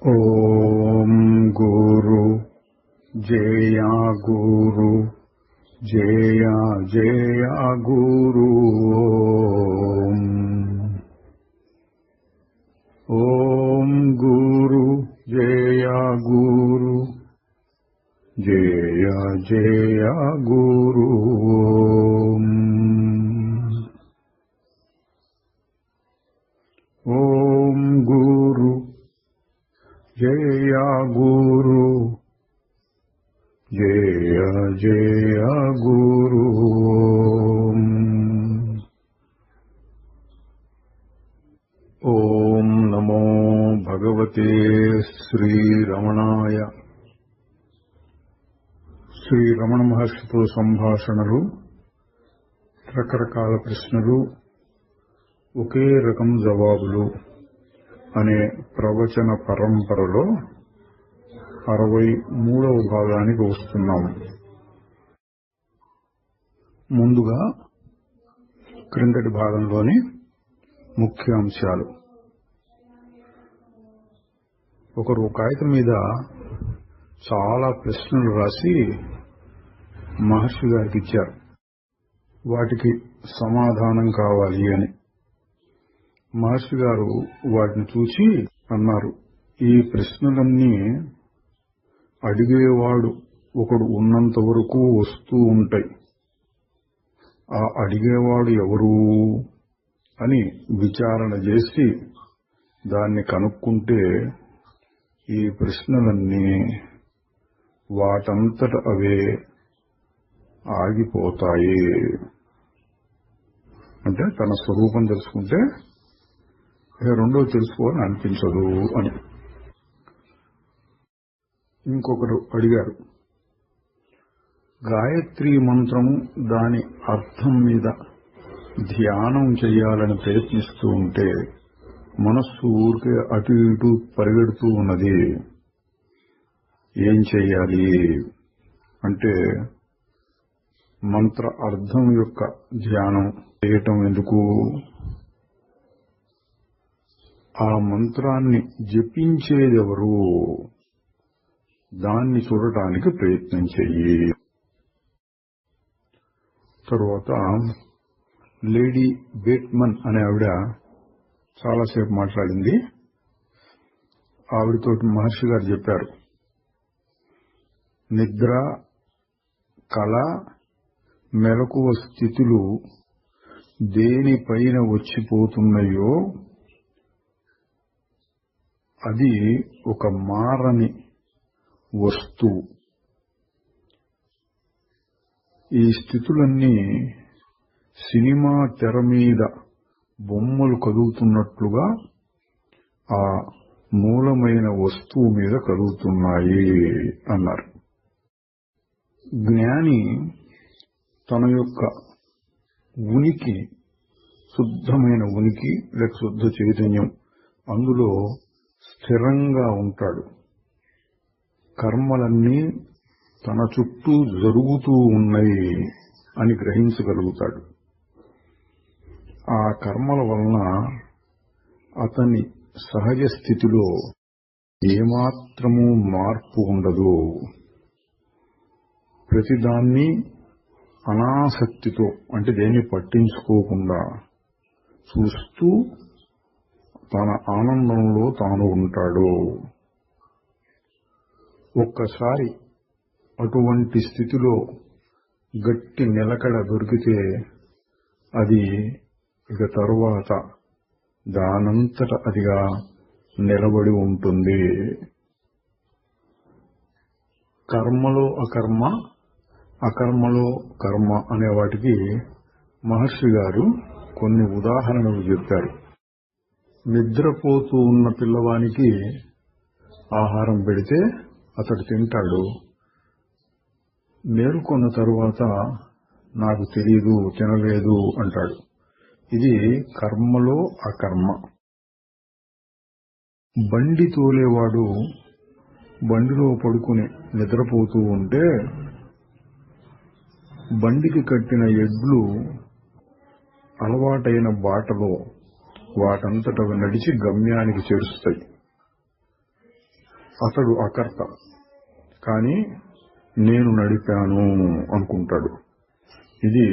ఓం గురు జయ గురు జయ జయ గురు ఓం గురు జయ గురు జయ జయ గురు ఓం గురు జయ గురు జయ జయ గురు ఓం నమో భగవతే శ్రీరమణాయ. శ్రీ రమణ మహర్షితో సంభాషణలు, రకరకాల ప్రశ్నలు, ఒకే రకం జవాబులు అనే ప్రవచన పరంపరలో 63వ భాగానికి వస్తున్నాము. ముందుగా క్రిందటి భాగంలోని ముఖ్యాంశాలు. ఒకరు కాగితం మీద చాలా ప్రశ్నలు రాసి మహర్షి గారికి ఇచ్చారు. వాటికి సమాధానం కావాలి అని. మహర్షి గారు వాటిని చూసి అన్నారు, ఈ ప్రశ్నలన్నీ అడిగేవాడు ఒకడు ఉన్నంత వరకు వస్తూ ఉంటాయి. ఆ అడిగేవాడు ఎవరు అని విచారణ చేసి దాన్ని కనుక్కుంటే ఈ ప్రశ్నలన్నీ వాటంతట అవే ఆగిపోతాయి. అంటే తన స్వరూపం తెలుసుకుంటే రెండో తెలుసుకోవాలని అనిపించదు అని. ఇంకొకరు అడిగారు, గాయత్రీ మంత్రము దాని అర్థం మీద ధ్యానం చేయాలని ప్రయత్నిస్తూ ఉంటే మనస్సు ఊరికే అటు ఇటు పరిగెడుతూ ఉన్నది, ఏం చెయ్యాలి అంటే, మంత్ర అర్థం యొక్క ధ్యానం చేయటం ఎందుకు? ఆ మంత్రాన్ని జపించేదెవరు దాన్ని చూడటానికి ప్రయత్నం చెయ్యి. తరువాత లేడీ బేట్మన్ అనే ఆవిడ చాలాసేపు మాట్లాడింది. ఆవిడతోటి మహర్షి గారు చెప్పారు, నిద్ర, కళ, మెలకువ స్థితులు దేనిపైన వచ్చిపోతున్నాయో అది ఒక మారని వస్తువు. ఈ స్థితులన్నీ సినిమా తెర మీద బొమ్మలు కదులుతున్నట్లుగా ఆ మూలమైన వస్తువు మీద కదులుతున్నాయి అన్నారు. జ్ఞాని తన యొక్క ఉనికి, శుద్ధమైన ఉనికి లేక శుద్ధ చైతన్యం, అందులో స్థిరంగా ఉంటాడు. కర్మలన్నీ తన చుట్టూ జరుగుతూ ఉన్నాయి అని గ్రహించగలుగుతాడు. ఆ కర్మల వలన అతని సహజ స్థితిలో ఏమాత్రమూ మార్పు ఉండదు. ప్రతిదాన్ని అనాసక్తితో, అంటే దేన్ని పట్టించుకోకుండా చూస్తూ తన ఆనందంలో తాను ఉంటాడు. ఒక్కసారి అటువంటి స్థితిలో గట్టి నిలకడ దొరికితే అది ఇక తరువాత దానంతట అదిగా నిలబడి ఉంటుంది. కర్మలో అకర్మ, అకర్మలో కర్మ అనే వాటికి మహర్షి గారు కొన్ని ఉదాహరణలు చెప్పారు. నిద్రపోతూ ఉన్న పిల్లవానికి ఆహారం పెడితే అతడు తింటాడు. మేల్కొన్న తరువాత నాకు తెలియదు, తినలేదు అంటాడు. ఇది కర్మలో అకర్మ. బండి తోలేవాడు బండిలో పడుకుని నిద్రపోతూ ఉంటే బండికి కట్టిన ఎడ్లు అలవాటైన బాటలో వాటంతటవి నడిచి గమ్యానికి చేరుస్తాయి. అతడు అకర్త, కానీ నేను నడిపాను అనుకుంటాడు. ఇది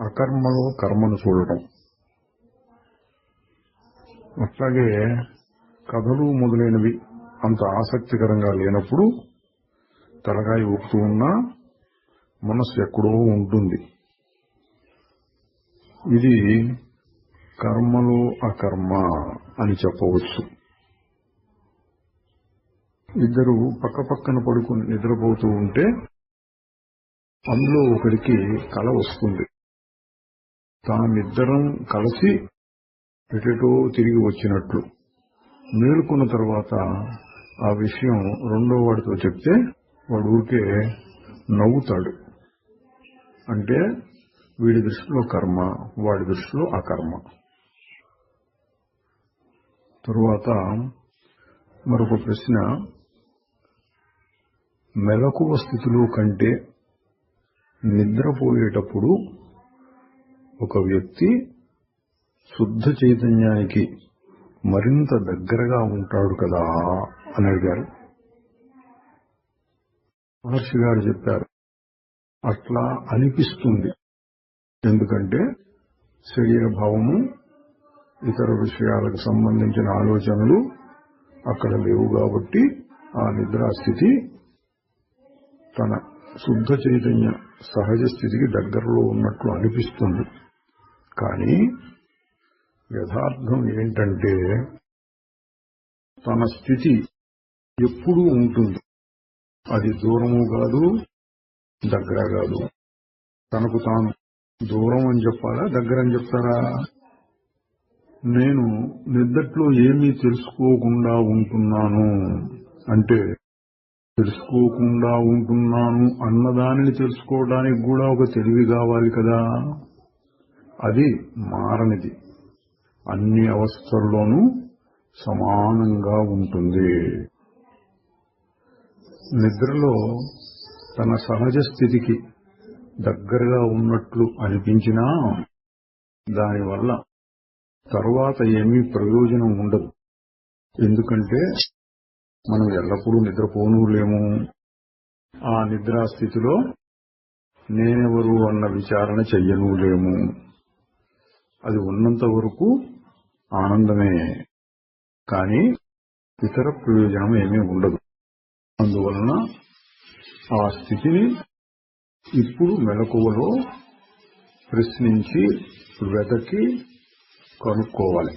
అకర్మలో కర్మను చూడటం. అట్లాగే కథలు మొదలైనవి అంత ఆసక్తికరంగా లేనప్పుడు తలకాయ ఊపుతూ ఉన్నా మనస్సు ఎక్కడో ఉంటుంది. ఇది కర్మలో అకర్మ అని చెప్పవచ్చు. ఇద్దరు పక్కపక్కన పడుకుని నిద్రపోతూ ఉంటే అందులో ఒకరికి కల వస్తుంది. తామిద్దరం కలిసి ఎటెటో తిరిగి వచ్చినట్లు. మేలుకున్న తర్వాత ఆ విషయం రెండో వాడితో చెప్తే వాడు ఊరికే నవ్వుతాడు. అంటే వీడి దృష్టిలో కర్మ, వాడి దృష్టిలో అకర్మ. తరువాత మరొక ప్రశ్న, మెలకువ స్థితిలో కంటే నిద్రపోయేటప్పుడు ఒక వ్యక్తి శుద్ధ చైతన్యానికి మరింత దగ్గరగా ఉంటాడు కదా అని అడిగారు. మహర్షి గారు చెప్పారు, అట్లా అనిపిస్తుంది. ఎందుకంటే శరీర భావము, ఇతర విషయాలకు సంబంధించిన ఆలోచనలు అక్కడ లేవు కాబట్టి ఆ నిద్రాస్థితి తన శుద్ధ చైతన్య సహజ స్థితికి దగ్గరలో ఉన్నట్లు అనిపిస్తుంది. కానీ యథార్థం ఏంటంటే తన స్థితి ఎప్పుడూ ఉంటుంది. అది దూరము కాదు, దగ్గర కాదు. తనకు తాను దూరం అని చెప్పాలా, దగ్గర అని చెప్తారా? నేను నిద్దట్లో ఏమీ తెలుసుకోకుండా ఉంటున్నాను అంటే తెలుసుకోకుండా ఉంటున్నాను అన్నదానిని తెలుసుకోవడానికి కూడా ఒక తెలివి కావాలి కదా. అది మారనిది, అన్ని అవస్థల్లోనూ సమానంగా ఉంటుంది. నిద్రలో తన సహజ స్థితికి దగ్గరగా ఉన్నట్లు అనిపించినా దానివల్ల తరువాత ఏమీ ప్రయోజనం ఉండదు. ఎందుకంటే మనం ఎల్లప్పుడూ నిద్రపోనూ లేము. ఆ నిద్రాస్థితిలో నేనెవరు అన్న విచారణ చెయ్యనూ లేము. అది ఉన్నంత వరకు ఆనందమే, కానీ ఇతర ప్రయోజనం ఏమీ ఉండదు. అందువలన ఆ స్థితిని ఇప్పుడు మెలకువలో ప్రశ్నించి వెతకి కనుక్కోవాలి.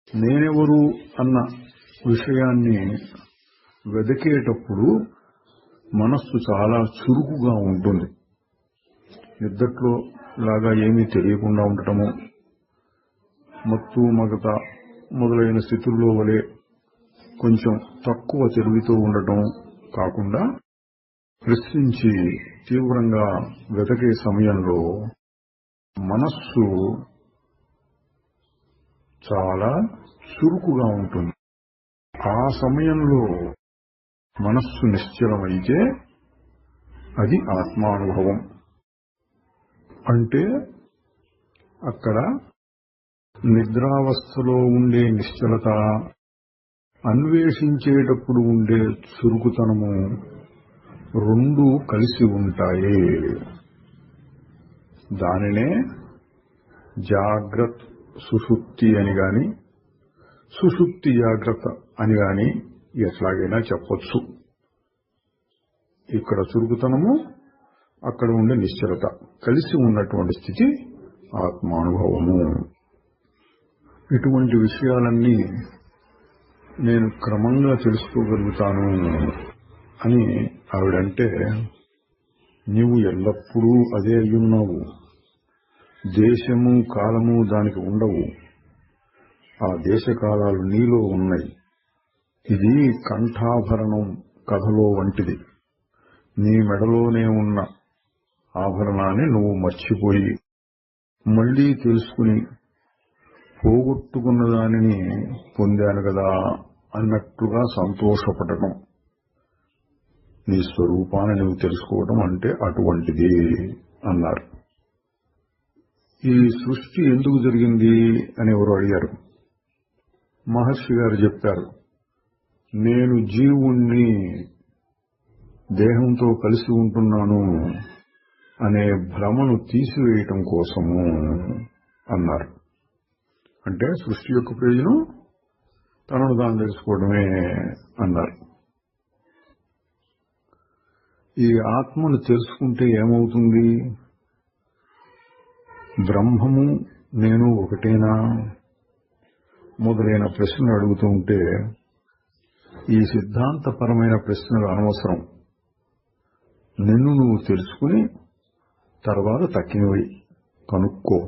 నేనెవరు అన్న విషయాన్ని వెతికేటప్పుడు మనస్సు చాలా చురుకుగా ఉంటుంది. నిద్దట్లో లాగా ఏమీ తెలియకుండా ఉండటము, మత్తు మగత మొదలైన స్థితుల్లో వలె కొంచెం తక్కువ తెలివితో ఉండటం కాకుండా ప్రశ్నించి తీవ్రంగా వెతకే సమయంలో మనస్సు చాలా చురుకుగా ఉంటుంది. ఆ సమయంలో మనస్సు నిశ్చలమైతే అది ఆత్మానుభవం. అంటే అక్కడ నిద్రావస్థలో ఉండే నిశ్చలత, అన్వేషించేటప్పుడు ఉండే చురుకుతనము రెండూ కలిసి ఉంటాయి. దానినే జాగ్రత్త సుషుప్తి అని గాని, సుషుప్తి జాగ్రత్త అని గాని ఎట్లాగైనా చెప్పొచ్చు. ఇక్కడ చురుకుతనము, అక్కడ ఉండే నిశ్చలత కలిసి ఉన్నటువంటి స్థితి ఆత్మానుభవము. ఇటువంటి విషయాలన్నీ నేను క్రమంగా తెలుసుకోగలుగుతాను అని ఆవిడంటే, నీవు ఎల్లప్పుడూ అదే అయ్యున్నావు. దేశము కాలము దానికి ఉండవు. ఆ దేశకాలాలు నీలో ఉన్నాయి. ఇది కంఠాభరణం కథలో వంటిది. నీ మెడలోనే ఉన్న ఆభరణాన్ని నువ్వు మర్చిపోయి మళ్లీ తెలుసుకుని పోగొట్టుకున్న దానిని పొందాను కదా అన్నట్లుగా సంతోషపడటం. నీ స్వరూపాన్ని నువ్వు తెలుసుకోవడం అంటే అటువంటిది అన్నారు. ఈ సృష్టి ఎందుకు జరిగింది అని ఎవరు అడిగారు. మహర్షి గారు చెప్పారు, నేను జీవుణ్ణి, దేహంతో కలిసి ఉంటున్నాను అనే భ్రమను తీసివేయటం కోసము అన్నారు. అంటే సృష్టి యొక్క ప్రయోజనం తనను తాను తెలుసుకోవడమే అన్నారు. ఈ ఆత్మను తెలుసుకుంటే ఏమవుతుంది? బ్రహ్మము నేను ఒకటేనా మొదలైన ప్రశ్నలు అడుగుతూ ఉంటే ఈ సిద్ధాంతపరమైన ప్రశ్నలు అనవసరం. నిన్ను నువ్వు తెలుసుకుని తర్వాత తక్కినవి కనుక్కో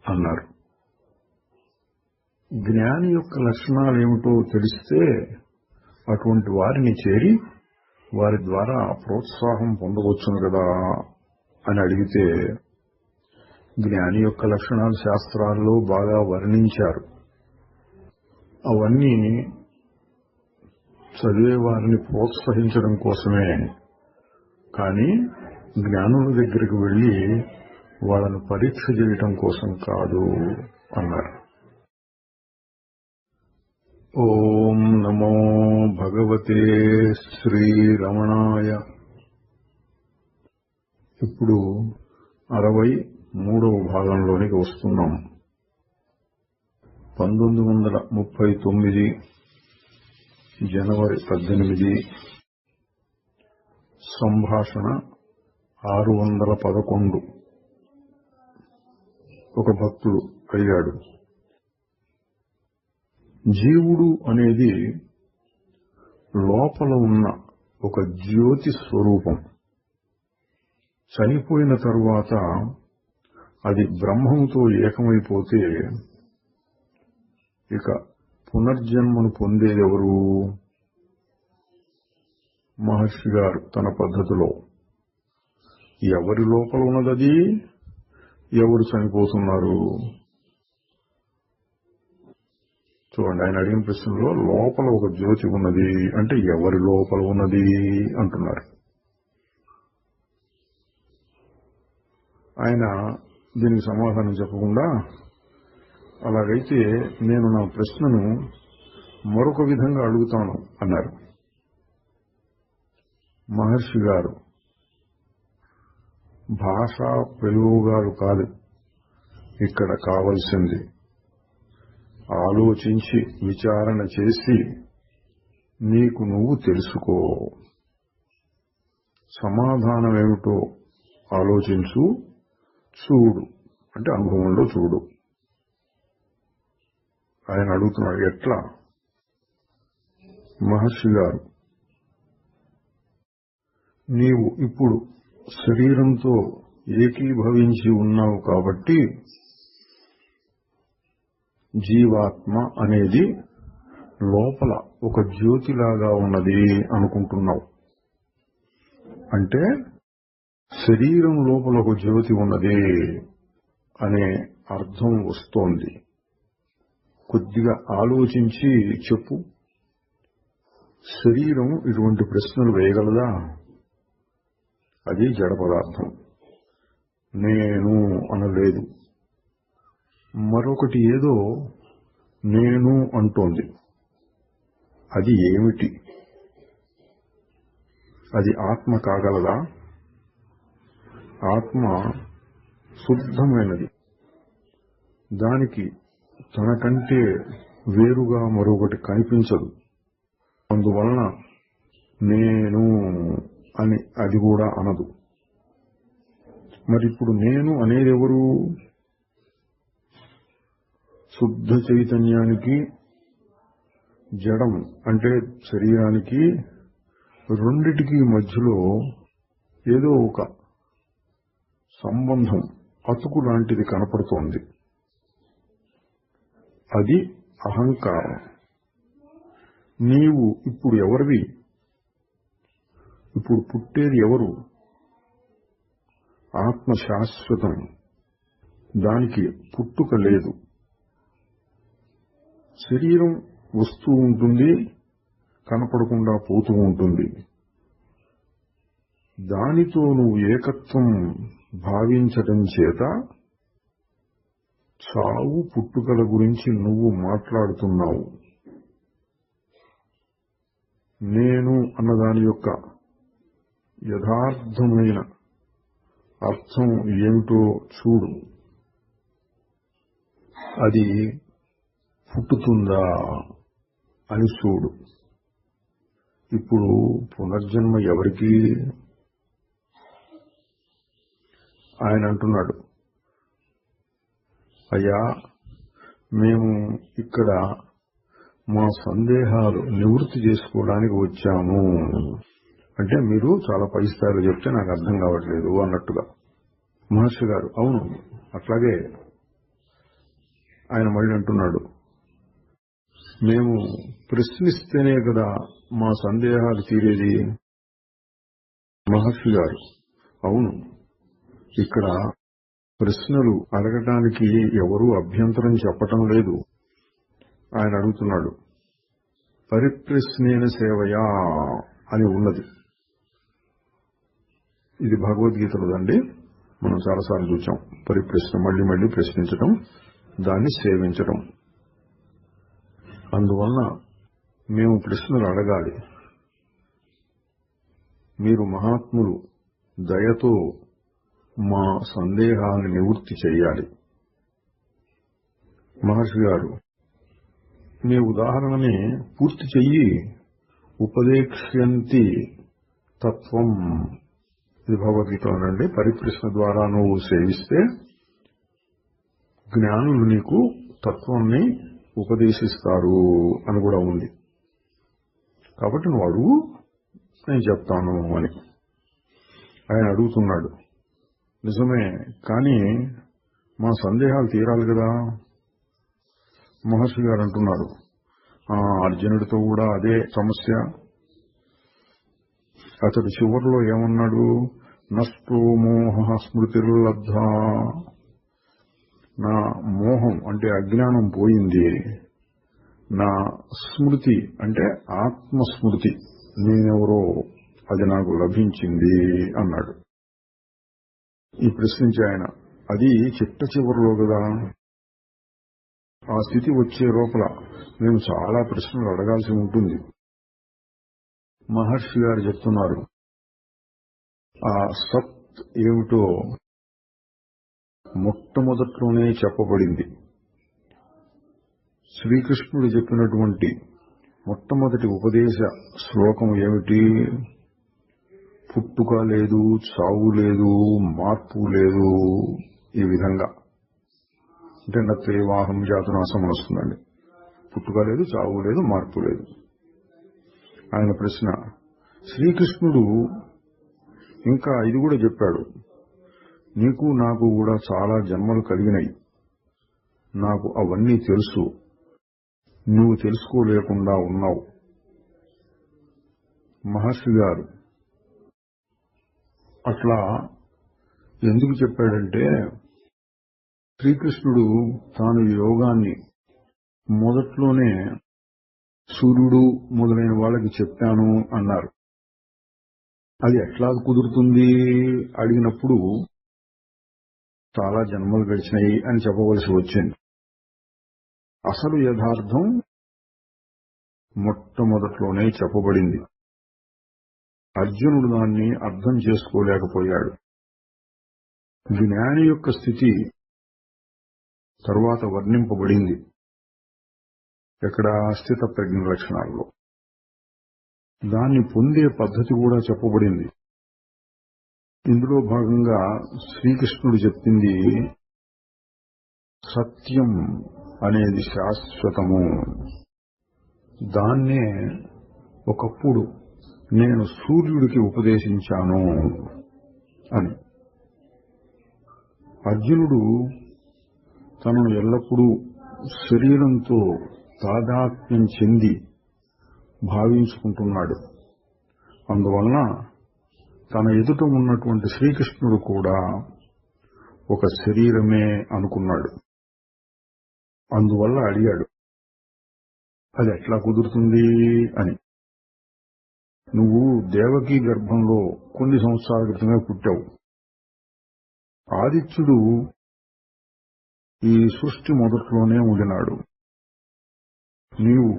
అన్నారు. జ్ఞాని యొక్క లక్షణాలు ఏమిటో తెలిస్తే అటువంటి వారిని చేరి వారి ద్వారా ప్రోత్సాహం పొందవచ్చును కదా అని అడిగితే, జ్ఞాని యొక్క లక్షణాలు శాస్త్రాల్లో బాగా వర్ణించారు. అవన్నీ చదివే వారిని ప్రోత్సహించడం కోసమే, కానీ జ్ఞానుల దగ్గరికి వెళ్లి వాళ్ళను పరీక్ష చేయటం కోసం కాదు అన్నారు. ఓం నమో భగవతే శ్రీరమణాయ. ఇప్పుడు 63వ భాగంలోనికి వస్తున్నాం. 1939 జనవరి 18 సంభాషణ 611. ఒక భక్తుడు అడిగాడు, జీవుడు అనేది లోపల ఉన్న ఒక జ్యోతి స్వరూపం. చనిపోయిన తరువాత అది బ్రహ్మముతో ఏకమైపోతే ఇక పునర్జన్మను పొందేదెవరు? మహర్షి గారు తన పద్ధతిలో, ఎవరి లోపల ఉన్నదది, ఎవరు చనిపోతున్నారు? చూడండి, ఆయన అడిగిన ప్రశ్నలో లోపల ఒక జ్యోతి ఉన్నది అంటే ఎవరి లోపల ఉన్నది అంటున్నారు. ఆయన దీనికి సమాధానం చెప్పకుండా, అలాగైతే నేను నా ప్రశ్నను మరొక విధంగా అడుగుతాను అన్నారు. మహర్షి గారు, భాషా ప్రయోగాలు కాదు ఇక్కడ కావలసింది, ఆలోచించి విచారణ చేసి నీకు నువ్వు తెలుసుకో. సమాధానం ఏమిటో ఆలోచించు, చూడు అంటే అనుభవంలో చూడు. ఆయన అడుగుతున్నాడు, ఎట్లా? మహర్షి గారు, నీవు ఇప్పుడు శరీరంతో ఏకీభవించి ఉన్నావు కాబట్టి జీవాత్మ అనేది లోపల ఒక జ్యోతిలాగా ఉన్నది అనుకుంటున్నావు. అంటే శరీరం లోపల ఒక జ్యోతి ఉన్నది అనే అర్థం వస్తోంది. కొద్దిగా ఆలోచించి చెప్పు. శరీరం ఇటువంటి ప్రశ్నలు వేయగలదా? అది జడ పదార్థం, నేను అనలేదు. మరొకటి ఏదో నేను అంటోంది. అది ఏమిటి? అది ఆత్మ కాగలదా? ఆత్మ శుద్ధమైనది, దానికి తనకంటే వేరుగా మరొకటి కనిపించదు. అందువలన నేను అని అది కూడా అనదు. మరిప్పుడు నేను అనేది ఎవరు? శుద్ధ చైతన్యానికి, జడం అంటే శరీరానికి, రెండిటికి మధ్యలో ఏదో ఒక సంబంధం, అతుకు లాంటిది కనపడుతోంది. అది అహంకారం. నీవు ఇప్పుడు ఎవరివి? ఇప్పుడు పుట్టేది ఎవరు? ఆత్మ శాశ్వతం, దానికి పుట్టుక లేదు. శరీరం వస్తూ ఉంటుంది, కనపడకుండా పోతూ ఉంటుంది. దానితో నువ్వు ఏకత్వం భావించటం చేత చావు పుట్టుకల గురించి నువ్వు మాట్లాడుతున్నావు. నేను అన్నదాని యొక్క యథార్థమైన అర్థం ఏమిటో చూడు. అది పుట్టుతుందా అని చూడు. ఇప్పుడు పునర్జన్మ ఎవరికి? ఆయన అంటున్నాడు, అయ్యా, మేము ఇక్కడ మా సందేహాలు నివృత్తి చేసుకోవడానికి వచ్చాము. అంటే మీరు చాలా పై స్థాయిలో చెప్తే నాకు అర్థం కావట్లేదు అన్నట్టుగా. మహర్షి గారు, అవును అట్లాగే. ఆయన మళ్ళీ అంటున్నాడు, మేము ప్రశ్నిస్తేనే కదా మా సందేహాలు తీరేది. మహర్షి గారు, అవును, ఇక్కడ ప్రశ్నలు అడగటానికి ఎవరూ అభ్యంతరం చెప్పటం లేదు. ఆయన అడుగుతున్నాడు, పరిప్రశ్నేన సేవయా అని ఉన్నది. ఇది భగవద్గీతలోదండి. మనం చాలాసార్లు చూచాం. పరిప్రశ్న, మళ్లీ మళ్లీ ప్రశ్నించటం, దాన్ని సేవించటం. అందువలన మేము ప్రశ్నలు అడగాలి. మీరు మహాత్ములు దయతో మా సందేహాన్ని నివృత్తి చేయాలి. మహర్షి గారు, మీ ఉదాహరణని పూర్తి చెయ్యి. ఉపదేక్ష్యంతి తత్వం. ఇది భగవద్గీతలోనండి. పరిప్రశ్న ద్వారా నువ్వు సేవిస్తే జ్ఞానులు నీకు తత్వాన్ని ఉపదేశిస్తారు అని కూడా ఉంది. కాబట్టి నువ్వు అడుగు, నేను చెప్తాను అని. ఆయన అడుగుతున్నాడు, నిజమే, కానీ మా సందేహాలు తీరాలి కదా. మహర్షి గారు అంటున్నారు, అర్జునుడితో కూడా అదే సమస్య. అతడు చివరిలో ఏమన్నాడు? నష్టో మోహ స్మృతిర్లబ్ధ. నా మోహం అంటే అజ్ఞానం పోయింది, నా స్మృతి అంటే ఆత్మస్మృతి, నేనెవరో అది నాకు లభించింది అన్నాడు. ఈ ప్రశ్నించి ఆయన, అది చిట్ట చివరిలో కదా. ఆ స్థితి వచ్చే లోపల మేము చాలా ప్రశ్నలు అడగాల్సి ఉంటుంది. మహర్షి గారు చెప్తున్నారు, ఆ సత్ ఏమిటో మొట్టమొదట్లోనే చెప్పబడింది. శ్రీకృష్ణుడు చెప్పినటువంటి మొట్టమొదటి ఉపదేశ శ్లోకం ఏమిటి? పుట్టుక లేదు, చావు లేదు, మార్పు లేదు. ఈ విధంగా అంటే నత్రేవాహం జాతునాశం వస్తుందండి. పుట్టుక లేదు, చావు లేదు, మార్పు లేదు. ఆయన ప్రశ్న, శ్రీకృష్ణుడు ఇంకా ఇది కూడా చెప్పాడు, నీకు నాకు కూడా చాలా జన్మలు కలిగినాయి, నాకు అవన్నీ తెలుసు, నువ్వు తెలుసుకోలేకుండా ఉన్నావు. మహర్షి గారు అట్లా ఎందుకు చెప్పాడంటే, శ్రీకృష్ణుడు తాను యోగాన్ని మొదట్లోనే సూర్యుడు మొదలైన వాళ్ళకి చెప్పాను అన్నారు. అది ఎట్లా కుదురుతుంది అడిగినప్పుడు చాలా జన్మలు గడిచినాయి అని చెప్పవలసి వచ్చింది. అసలు యథార్థం మొట్టమొదట్లోనే చెప్పబడింది. అర్జునుడు దాన్ని అర్థం చేసుకోలేకపోయాడు. జ్ఞాని యొక్క స్థితి తరువాత వర్ణింపబడింది. ఎక్కడ? స్థిత ప్రజ్ఞ లక్షణాల్లో. దాన్ని పొందే పద్ధతి కూడా చెప్పబడింది. ఇందులో భాగంగా శ్రీకృష్ణుడు చెప్పింది, సత్యం అనేది శాశ్వతము, దాన్నే ఒకప్పుడు నేను సూర్యుడికి ఉపదేశించాను అని. అర్జునుడు తనను ఎల్లప్పుడూ శరీరంతో తాదాత్మ్యం చెంది భావించుకుంటున్నాడు. అందువలన తన ఎదుట ఉన్నటువంటి శ్రీకృష్ణుడు కూడా ఒక శరీరమే అనుకున్నాడు. అందువల్ల అడిగాడు, అది ఎట్లా కుదురుతుంది అని. నువ్వు దేవకీ గర్భంలో కొన్ని సంవత్సరాల క్రితమే పుట్టావు. ఆదిత్యుడు ఈ సృష్టి మొదట్లోనే ఉండినాడు. నీవు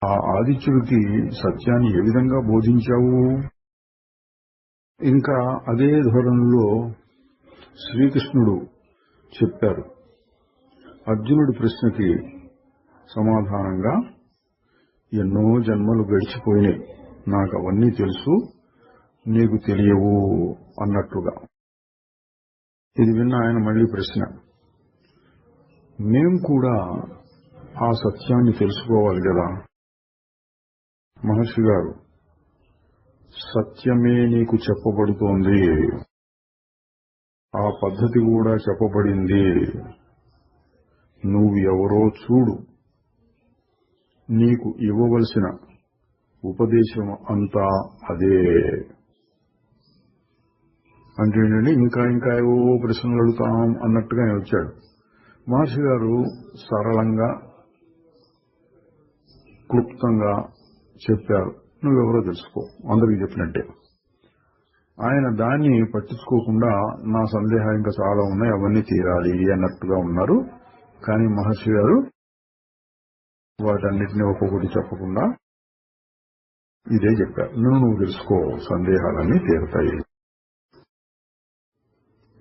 ఆ ఆదిత్యుడికి సత్యాన్ని ఏ విధంగా బోధించావు? ఇంకా అదే ధోరణిలో శ్రీకృష్ణుడు చెప్పారు. అర్జునుడి ప్రశ్నకి సమాధానంగా, ఎన్నో జన్మలు గడిచిపోయినాయి, నాకు అవన్నీ తెలుసు, నీకు తెలియవు అన్నట్లుగా. ఇది విన్న ఆయన మళ్లీ ప్రశ్న, మేం కూడా ఆ సత్యాన్ని తెలుసుకోవాలి కదా? మహర్షి గారు, సత్యమే నీకు చెప్పబడుతోంది, ఆ పద్ధతి కూడా చెప్పబడింది, నువ్వు ఎవరో చూడు, నీకు ఇవ్వవలసిన ఉపదేశం అంతా అదే. అంటే ఏంటంటే ఇంకా ఇంకా ఏవో ప్రశ్నలు అడుగుతాం అన్నట్టుగానే వచ్చాడు. మహర్షి గారు సరళంగా క్లుప్తంగా చెప్పారు, నువ్వెవరో తెలుసుకో, అందరికీ చెప్పినట్టే. ఆయన దాన్ని పట్టించుకోకుండా నా సందేహాలు ఇంకా చాలా ఉన్నాయి, అవన్నీ తీరాలి అన్నట్టుగా ఉన్నారు. కానీ మహర్షి గారు వాటన్నిటిని ఒక్కొక్కటి చెప్పకుండా ఇదే చెప్పారు, నువ్వు తెలుసుకో, సందేహాలన్నీ తీరుతాయి.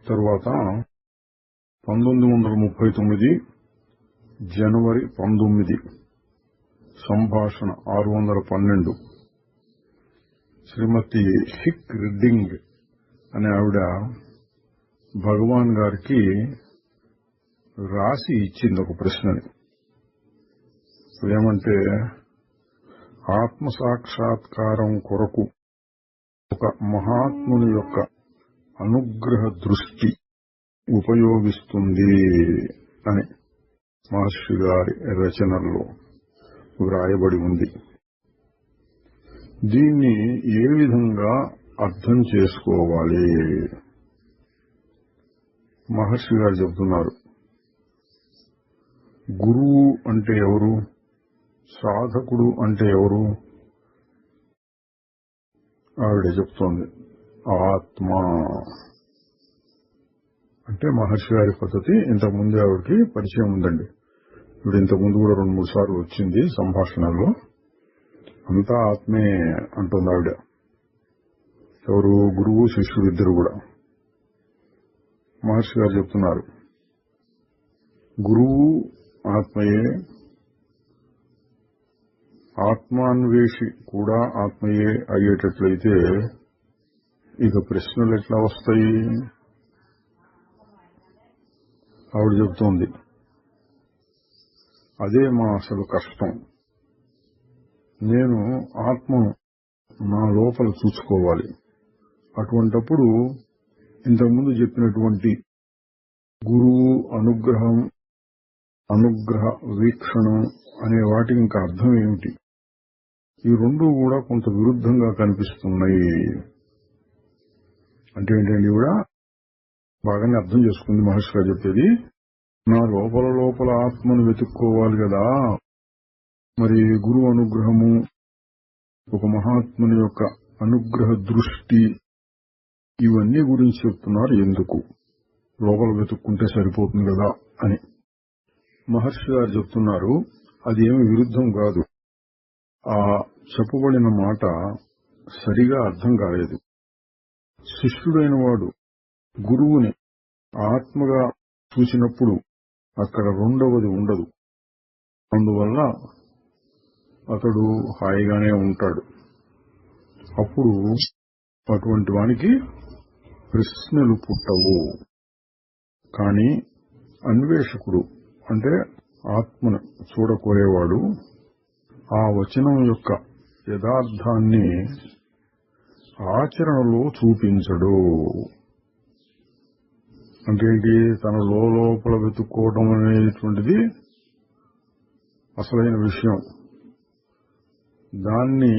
తర్వాత 1939 జనవరి 19 సంభాషణ 612 శ్రీమతి హిక్ రిడ్డింగ్ అనే ఆవిడ భగవాన్ గారికి రాసి ఇచ్చింది ఒక ప్రశ్నని. ఏమంటే, ఆత్మసాక్షాత్కారం కొరకు ఒక మహాత్ముని యొక్క అనుగ్రహ దృష్టి ఉపయోగిస్తుంది అని మహర్షి గారి రచనల్లో వ్రాయబడి ఉంది. దీన్ని ఏ విధంగా అర్థం చేసుకోవాలి? మహర్షి గారు చెబుతున్నారు, గురువు అంటే ఎవరు, సాధకుడు అంటే ఎవరు? ఆవిడ చెప్తోంది, ఆత్మ. అంటే మహర్షి గారి పద్ధతి ఇంతకుముందు ఆవిడకి పరిచయం ఉందండి. ఇప్పుడు ఇంతకుముందు కూడా 2-3 సార్లు వచ్చింది సంభాషణలో. అంతా ఆత్మే అంటుంది ఆవిడ. ఎవరు? గురువు శిష్యుడు ఇద్దరు కూడా. మహర్షి గారు చెప్తున్నారు, గురువు ఆత్మయే, ఆత్మాన్వేషి కూడా ఆత్మయే అయ్యేటట్లయితే ఇక ప్రశ్నలు ఎట్లా వస్తాయి? ఆవిడ చెబుతోంది, అదే మా అసలు కష్టం. నేను ఆత్మను నా లోపల చూసుకోవాలి. అటువంటప్పుడు ఇంతకుముందు చెప్పినటువంటి గురువు అనుగ్రహం, అనుగ్రహ వీక్షణం అనే వాటికి ఇంకా అర్థం ఏమిటి? ఈ రెండూ కూడా కొంత విరుద్ధంగా కనిపిస్తున్నాయి. అంటే ఏంటండి, కూడా బాగానే అర్థం చేసుకుంది మహర్షి గారు చెప్పేది. నా లోపల ఆత్మను వెతుక్కోవాలి కదా, మరి గురువు అనుగ్రహము, ఒక మహాత్ముని యొక్క అనుగ్రహ దృష్టి, ఇవన్నీ గురించి చెప్తున్నారు. ఎందుకు? లోపల వెతుక్కుంటే సరిపోతుంది కదా అని మహర్షి గారు చెప్తున్నారు. అది ఏమి విరుద్ధం కాదు. ఆ చెప్పబడిన మాట సరిగా అర్థం కాలేదు. శిష్యుడైన వాడు గురువుని ఆత్మగా చూసినప్పుడు అక్కడ రెండవది ఉండదు. అందువల్ల అతడు హాయిగానే ఉంటాడు. అప్పుడు అటువంటి వానికి ప్రశ్నలు పుట్టవు. కానీ అన్వేషకుడు అంటే ఆత్మను చూడకోరేవాడు ఆ వచనం యొక్క యథార్థాన్ని ఆచరణలో చూపించడు. అంటే తన లోపల వెతుక్కోవడం అనేటువంటిది అసలైన విషయం. దాన్ని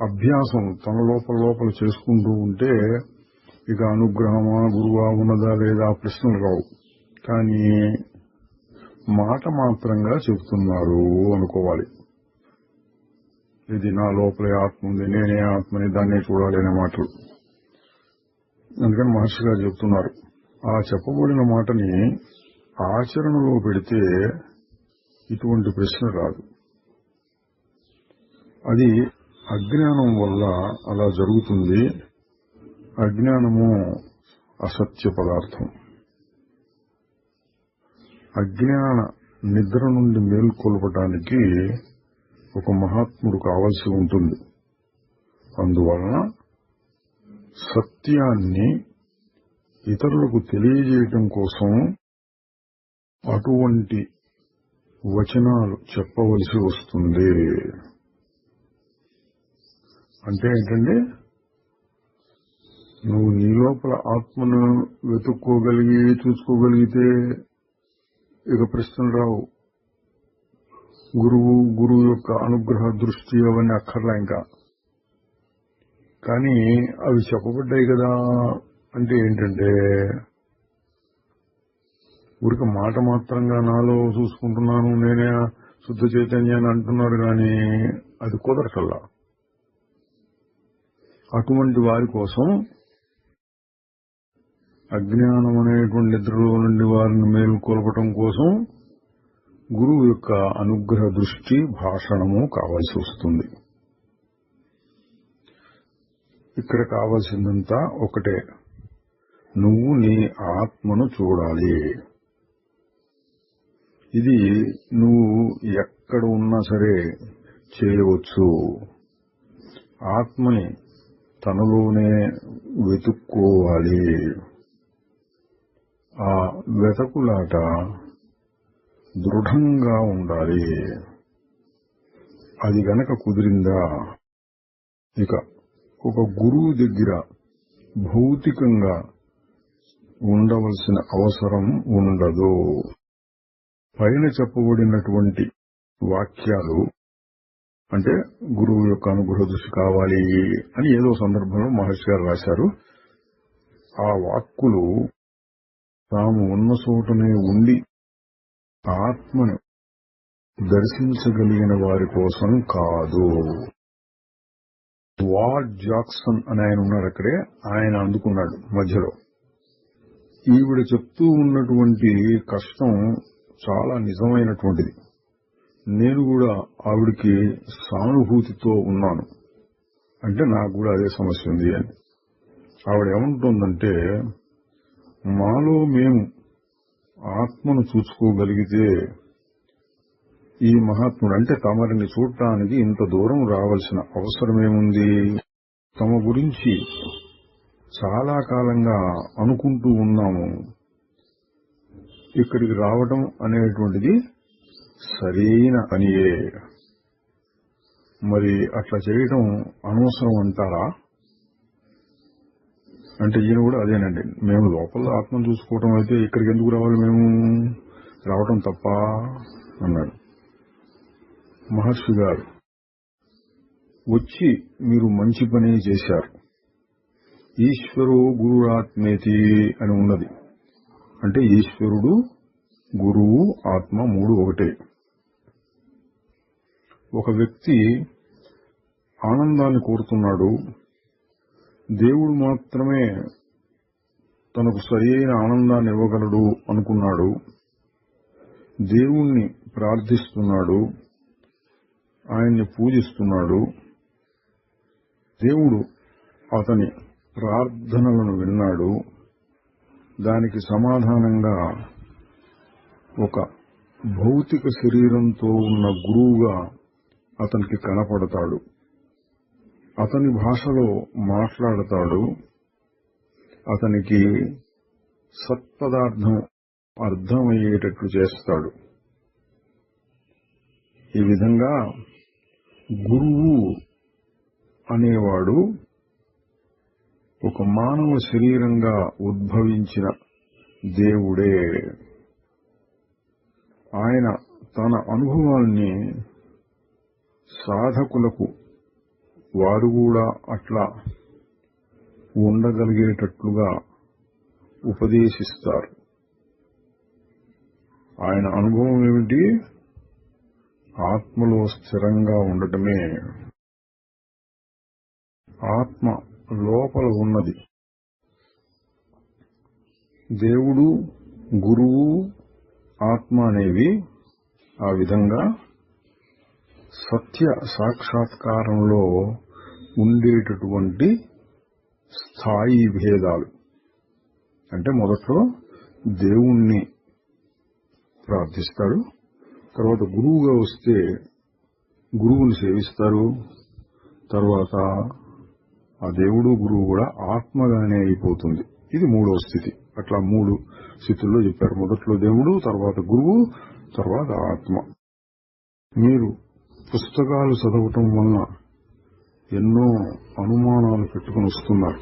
అభ్యాసం తన లోపల చేసుకుంటూ ఉంటే ఇక అనుగ్రహమా, గురువా ఉన్నదా లేదా ప్రశ్నలు రావు. కానీ మాట మాత్రంగా చెబుతున్నారు అనుకోవాలి. ఇది నా లోపలే ఆత్మ ఉంది, నేనే ఆత్మని, దాన్నే చూడాలి అనే మాటలు. అందుకని మహర్షి గారు చెప్తున్నారు, ఆ చెప్పబడిన మాటని ఆచరణలో పెడితే ఇటువంటి ప్రశ్న రాదు. అది అజ్ఞానం వల్ల అలా జరుగుతుంది. అజ్ఞానము అసత్య పదార్థం. అజ్ఞాన నిద్ర నుండి మేల్కొల్పటానికి ఒక మహాత్ముడు కావాల్సి ఉంటుంది. అందువలన సత్యాన్ని ఇతరులకు తెలియజేయటం కోసం అటువంటి వచనాలు చెప్పవలసి వస్తుంది. అంటే ఏంటంటే, నువ్వు నీ లోపల ఆత్మను వెతుక్కోగలిగి చూసుకోగలిగితే ఇక ప్రశ్నలు రావు. గురువు యొక్క అనుగ్రహ దృష్టి అవన్నీ అక్కర్లా ఇంకా. కానీ అవి చెప్పబడ్డాయి కదా అంటే ఏంటంటే, ఊరిక మాట మాత్రంగా నాలో చూసుకుంటున్నాను, నేనే శుద్ధ చైతన్యాన్ని అంటున్నాడు కానీ అది కుదరటల్లా. అటువంటి వారి కోసం, అజ్ఞానం అనేటువంటి నిద్రలో నుండి వారిని మేలుకొల్పటం కోసం గురువు యొక్క అనుగ్రహ దృష్టి, భాషణము కావాల్సి వస్తుంది. ఇక్కడ కావాల్సిందంతా ఒకటే, నువ్వు నీ ఆత్మను చూడాలి. ఇది నువ్వు ఎక్కడ ఉన్నా సరే చేయవచ్చు. ఆత్మని తనలోనే వెతుక్కోవాలి. ఆ వెతకులాట దృఢంగా ఉండాలి. అది గనక కుదిరిందా, ఇక ఒక గురువు దగ్గర భౌతికంగా ఉండవలసిన అవసరం ఉండదు. పైన చెప్పబడినటువంటి వాక్యాలు అంటే గురువు యొక్క అనుగ్రహ దృష్టి కావాలి అని ఏదో సందర్భంలో మహర్షి గారు రాశారు. ఆ వాక్కులు తాము ఉన్న చోటనే ఉండి ఆత్మను దర్శించగలిగిన వారి కోసం కాదు. వార్డ్ జాక్సన్ అని ఆయన ఉన్నారు అక్కడే, ఆయన అందుకున్నాడు మధ్యలో. ఈవిడ చెప్తూ ఉన్నటువంటి కష్టం చాలా నిజమైనటువంటిది. నేను కూడా ఆవిడికి సానుభూతితో ఉన్నాను. అంటే నాకు కూడా అదే సమస్య ఉంది అని. ఆవిడ ఏమంటుందంటే, మాలో మేము ఆత్మను చూసుకోగలిగితే ఈ మహాత్ముడు అంటే తమరిని చూడటానికి ఇంత దూరం రావాల్సిన అవసరమేముంది? తమ గురించి చాలా కాలంగా అనుకుంటూ ఉన్నాము. ఇక్కడికి రావడం అనేటువంటిది సరైన పనియే. మరి అట్లా చేయడం అనవసరం అంటారా అంటే ఈయన కూడా అదేనండి, మేము లోపల ఆత్మను చూసుకోవటం అయితే ఇక్కడికి ఎందుకు రావాలి, మేము రావటం తప్ప అన్నాడు. మహర్షి గారు వచ్చి మీరు మంచి పని చేశారు. ఈశ్వరో గురురాత్మేతి అని ఉన్నది. అంటే ఈశ్వరుడు, గురువు, ఆత్మ మూడు ఒకటే. ఒక వ్యక్తి ఆనందాన్ని కోరుతున్నాడు. దేవుడు మాత్రమే తనకు సరైన ఆనందాన్ని ఇవ్వగలడు అనుకున్నాడు. దేవుణ్ణి ప్రార్థిస్తున్నాడు, ఆయన్ని పూజిస్తున్నాడు. దేవుడు అతని ప్రార్థనలను విన్నాడు. దానికి సమాధానంగా ఒక భౌతిక శరీరంతో ఉన్న గురువుగా అతనికి కనపడతాడు. అతని భాషలో మాట్లాడతాడు. అతనికి సత్పదార్థం అర్థమయ్యేటట్లు చేస్తాడు. ఈ విధంగా గురువు అనేవాడు ఒక మానవ శరీరంగా ఉద్భవించిన దేవుడే. ఆయన తన అనుభవాల్ని సాధకులకు వారు కూడా అట్లా ఉండగలిగేటట్లుగా ఉపదేశిస్తారు. ఆయన అనుభవం ఏమిటి? ఆత్మలో స్థిరంగా ఉండటమే. ఆత్మ లోపల ఉన్నది. దేవుడు, గురువు, ఆత్మ అనేవి ఆ విధంగా సత్య సాక్షాత్కారంలో ఉండేటటువంటి స్థాయి భేదాలు. అంటే మొదట్లో దేవుణ్ణి ప్రార్థిస్తాడు, తర్వాత గురువుగా వస్తే గురువుని సేవిస్తారు, తర్వాత ఆ దేవుడు గురువు కూడా ఆత్మగానే అయిపోతుంది. ఇది మూడవ స్థితి. అట్లా 3 స్థితుల్లో చెప్పారు. మొదట్లో దేవుడు, తర్వాత గురువు, తర్వాత ఆత్మ. మీరు పుస్తకాలు చదవటం వలన ఎన్నో అనుమానాలు పెట్టుకుని వస్తున్నారు.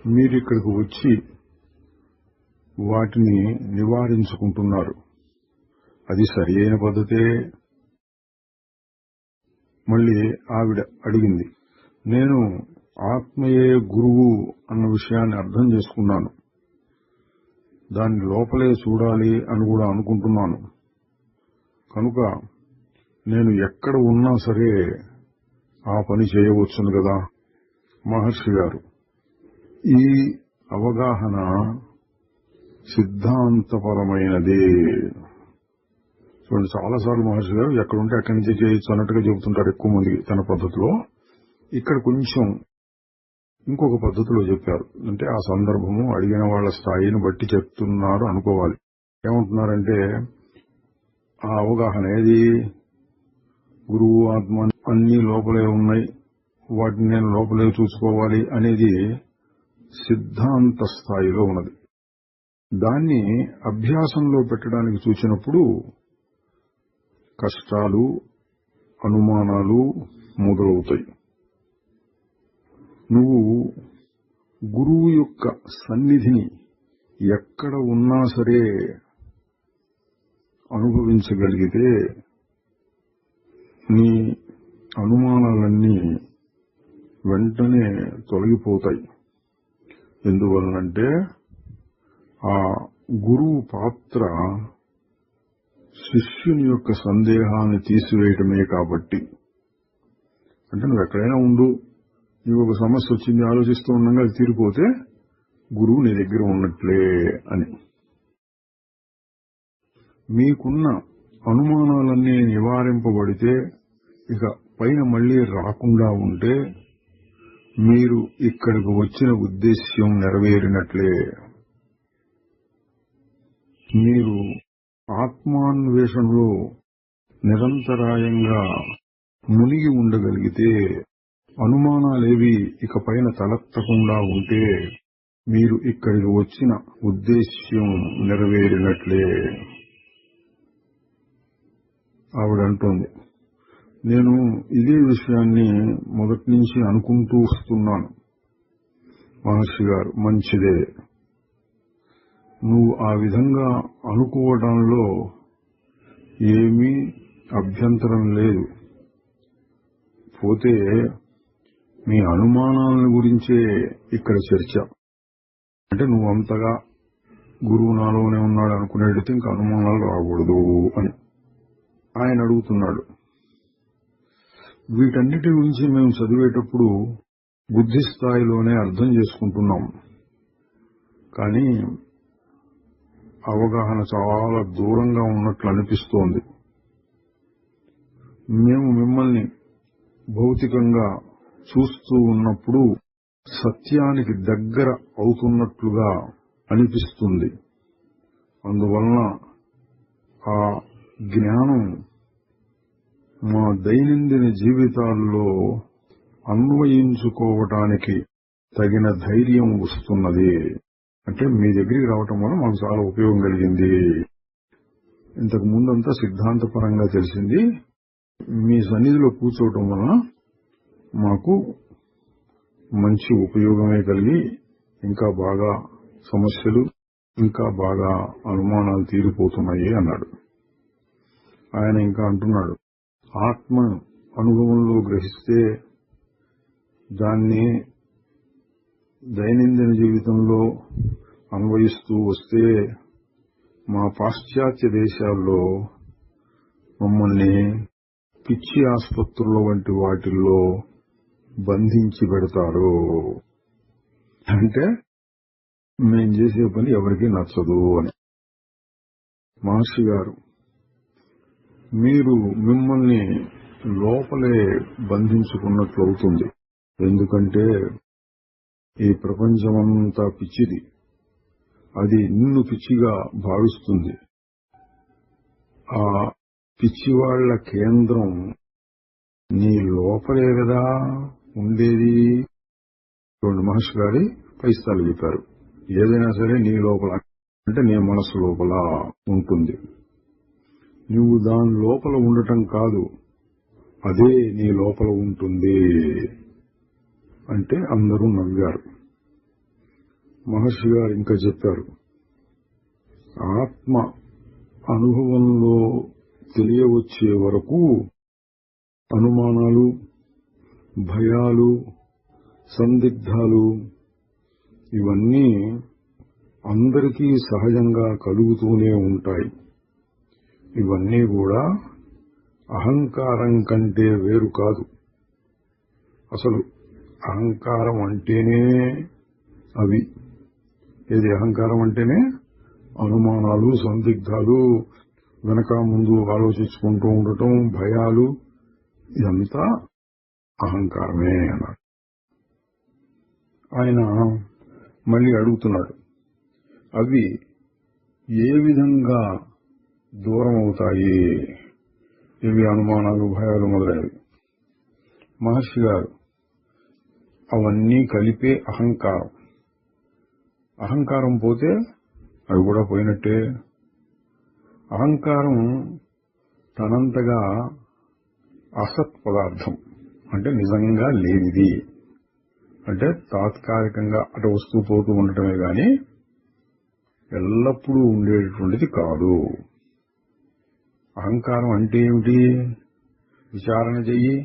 మీరిక్కడికి వచ్చి వాటిని నివారించుకుంటున్నారు. అది సరి అయిన పద్ధతే. మళ్ళీ ఆవిడ అడిగింది, నేను ఆత్మయే గురువు అన్న విషయాన్ని అర్థం చేసుకున్నాను, దాన్ని లోపలే చూడాలి అని కూడా అనుకుంటున్నాను, కనుక నేను ఎక్కడ ఉన్నా సరే ఆ పని చేయవచ్చును కదా. మహర్షి గారు, ఈ అవగాహన సిద్ధాంతపరమైనదే. చూడండి, చాలాసార్లు మహర్షి గారు ఎక్కడుంటే అక్కడి నుంచి చేయొచ్చు అన్నట్టుగా చెబుతుంటారు ఎక్కువ మందికి తన పద్ధతిలో. ఇక్కడ కొంచెం ఇంకొక పద్ధతిలో చెప్పారు. అంటే ఆ సందర్భము, అడిగిన వాళ్ళ స్థాయిని బట్టి చెప్తున్నారు అనుకోవాలి. ఏమంటున్నారంటే, ఆ అవగాహన ఏది, గురువు ఆత్మ అన్ని లోపలే ఉన్నాయి, వాటిని నేను లోపలే చూసుకోవాలి అనేది సిద్ధాంత స్థాయిలో ఉన్నది. దాన్ని అభ్యాసంలో పెట్టడానికి చూసినప్పుడు కష్టాలు, అనుమానాలు మొదలవుతాయి. నువ్వు గురువు యొక్క సన్నిధిని ఎక్కడ ఉన్నా సరే అనుభవించగలిగితే నీ అనుమానాలన్నీ వెంటనే తొలగిపోతాయి. ఎందువలనంటే ఆ గురువు పాత్ర శిష్యుని యొక్క సందేహాన్ని తీసివేయటమే కాబట్టి. అంటే నువ్వు ఎక్కడైనా ఉండు, నీకు ఒక సమస్య వచ్చింది, ఆలోచిస్తూ ఉండగా అది తీరిపోతే గురువు నీ దగ్గర ఉన్నట్లే అని. మీకున్న అనుమానాలన్నీ నివారింపబడితే, ఇక పైన మళ్లీ రాకుండా ఉంటే మీరు ఇక్కడికి వచ్చిన ఉద్దేశ్యం నెరవేరినట్లే. మీరు ఆత్మాన్వేషణలో నిరంతరాయంగా మునిగి ఉండగలిగితే, అనుమానాలేవి ఇక పైన తలెత్తకుండా ఉంటే మీరు ఇక్కడికి వచ్చిన ఉద్దేశ్యం నెరవేరినట్లే. ఆవిడంటోంది, నేను ఇదే విషయాన్ని మొదటి నుంచి అనుకుంటూ వస్తున్నాను. మహర్షి గారు, మంచిదే, నువ్వు ఆ విధంగా అనుకోవడంలో ఏమీ అభ్యంతరం లేదు. పోతే మీ అనుమానాల గురించే ఇక్కడ చర్చ. అంటే నువ్వు అంతగా గురువు నాలోనే ఉన్నాడు అనుకునేటైతే ఇంకా అనుమానాలు రాకూడదు అని ఆయన అడుగుతున్నాడు. వీటన్నిటి గురించి మేము చదివేటప్పుడు బుద్ధి స్థాయిలోనే అర్థం చేసుకుంటున్నాం, కానీ అవగాహన చాలా దూరంగా ఉన్నట్లు అనిపిస్తోంది. మేము మిమ్మల్ని భౌతికంగా చూస్తూ ఉన్నప్పుడు సత్యానికి దగ్గర అవుతున్నట్లుగా అనిపిస్తుంది. అందువలన ఆ జ్ఞానం మా దైనందిన జీవితాల్లో అన్వయించుకోవటానికి తగిన ధైర్యం వస్తున్నది. అంటే మీ దగ్గరికి రావటం వల్ల మాకు చాలా ఉపయోగం కలిగింది. ఇంతకు ముందంతా సిద్ధాంతపరంగా తెలిసింది, మీ సన్నిధిలో కూర్చోవటం వలన మాకు మంచి ఉపయోగమే కలిగి ఇంకా బాగా సమస్యలు, ఇంకా బాగా అనుమానాలు తీరిపోతున్నాయి అన్నాడు. ఆయన ఇంకా అంటున్నాడు, ఆత్మ అనుభవంలో గ్రహిస్తే దాన్ని దైనందిన జీవితంలో అన్వయిస్తూ వస్తే మా పాశ్చాత్య దేశాల్లో మమ్మల్ని పిచ్చి ఆసుపత్రుల వంటి వాటిల్లో బంధించి పెడతారు. అంటే మేం చేసే పని ఎవరికీ నచ్చదు అని. మహర్షి గారు, మీరు మిమ్మల్ని లోపలే బంధించుకున్నట్లు అవుతుంది. ఎందుకంటే ఈ ప్రపంచమంతా పిచ్చిది. అది నిన్ను పిచ్చిగా భావిస్తుంది. ఆ పిచ్చివాళ్ల కేంద్రం నీ లోపలే కదా ఉండేది. చూడండి, మహర్షి గారి పైస్తాలు చెప్పారు. ఏదైనా సరే నీ లోపల అంటే నీ మనసు లోపల ఉంటుంది. నువ్వు దాని లోపల ఉండటం కాదు, అదే నీ లోపల ఉంటుంది అంటే అందరూ నవ్వారు. మహర్షి గారు ఇంకా చెప్పారు, ఆత్మ అనుభవంలో తెలియవచ్చే వరకు అనుమానాలు, భయాలు, సందిగ్ధాలు ఇవన్నీ అందరికీ సహజంగా కలుగుతూనే ఉంటాయి. ఇవన్నీ కూడా అహంకారం కంటే వేరు కాదు. అసలు అహంకారం అంటేనే అవి. ఏది అహంకారం అంటేనే అనుమానాలు, సందిగ్ధాలు, వెనక ముందు ఆలోచించుకుంటూ ఉండటం, భయాలు, ఇదంతా అహంకారమే అన్నాడు. ఆయన మళ్ళీ అడుగుతున్నాడు, అవి ఏ విధంగా దూరం అవుతాయి? ఇవి అనుమానాలు, భయాలు మొదలైనవి. మహర్షి గారు అవన్నీ కలిపే అహంకారం. అహంకారం పోతే అవి కూడా పోయినట్టే. అహంకారం తనంతగా అసత్ పదార్థం, అంటే నిజంగా లేనిది, అంటే తాత్కాలికంగా అటు వస్తూ పోతూ ఉండటమే గాని ఎల్లప్పుడూ ఉండేటువంటిది కాదు. అహంకారం అంటే ఏమిటి? విచారణ చెయ్యి.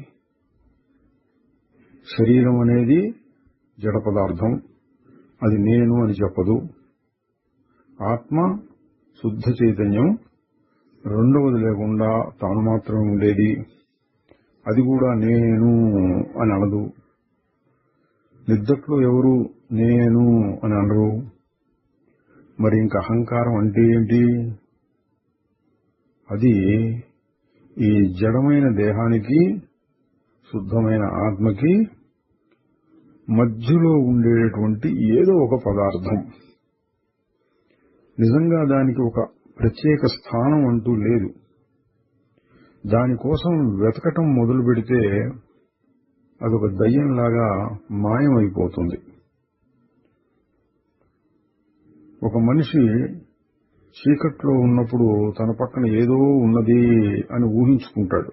శరీరం అనేది జడ పదార్థం, అది నేను అని చెప్పదు. ఆత్మ శుద్ధ చైతన్యం, రెండవది లేకుండా తాను మాత్రమే ఉండేది, అది కూడా నేను అని అనదు. నిద్దట్లో ఎవరు నేను అని అనరు. మరి ఇంక అహంకారం అంటే ఏంటి? అది ఈ జడమైన దేహానికి, శుద్ధమైన ఆత్మకి మధ్యలో ఉండేటువంటి ఏదో ఒక పదార్థం. నిజంగా దానికి ఒక ప్రత్యేక స్థానం అంటూ లేదు. దానికోసం వెతకటం మొదలు పెడితే అదొక దయ్యంలాగా మాయమైపోతుంది. ఒక మనిషి చీకట్లో ఉన్నప్పుడు తన పక్కన ఏదో ఉన్నది అని ఊహించుకుంటాడు.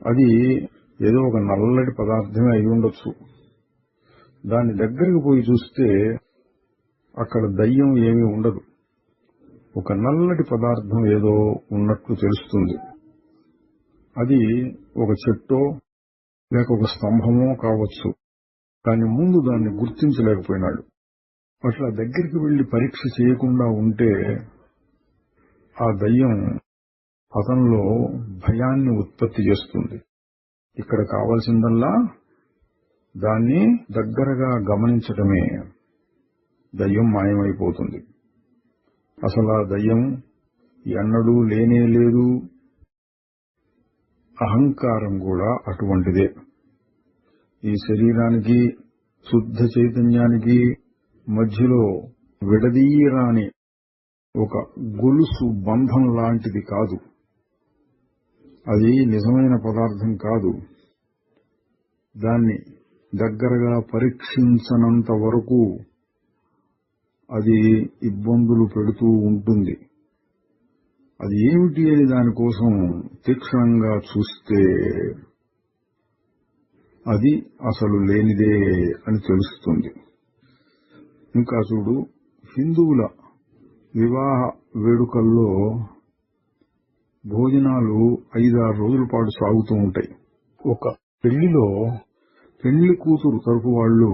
అది ఏదో ఒక నల్లటి పదార్థమే అయి ఉండొచ్చు. దాని దగ్గరికి పోయి చూస్తే అక్కడ దయ్యం ఏమీ ఉండదు. ఒక నల్లటి పదార్థం ఏదో ఉన్నట్లు తెలుస్తుంది. అది ఒక చెట్టో లేక ఒక స్తంభమో కావచ్చు. కానీ ముందు దాన్ని గుర్తించలేకపోయినాడు. అట్లా దగ్గరికి వెళ్లి పరీక్ష చేయకుండా ఉంటే ఆ దయ్యం అతనిలో భయాన్ని ఉత్పత్తి చేస్తుంది. ఇక్కడ కావాల్సిందల్లా దాన్ని దగ్గరగా గమనించటమే. దయ్యం మాయమైపోతుంది. అసలు ఆ దయ్యం ఎన్నడూ లేనే లేదు. అహంకారం కూడా అటువంటిదే. ఈ శరీరానికి, శుద్ధ చైతన్యానికి మధ్యలో విడదీయరాని ఒక గొలుసు బంధం లాంటిది కాదు. అది నిజమైన పదార్థం కాదు. దాన్ని దగ్గరగా పరీక్షించనంత వరకు అది ఇబ్బందులు పెడుతూ ఉంటుంది. అది ఏమిటి అని దానికోసం తీక్షణంగా చూస్తే అది అసలు లేనిదే అని తెలుస్తుంది. ఇంకా చూడు, హిందువుల వివాహ వేడుకల్లో భోజనాలు 5-6 రోజుల పాటు సాగుతూ ఉంటాయి. ఒక పెళ్లిలో పెళ్లి కూతురు తరపు వాళ్ళు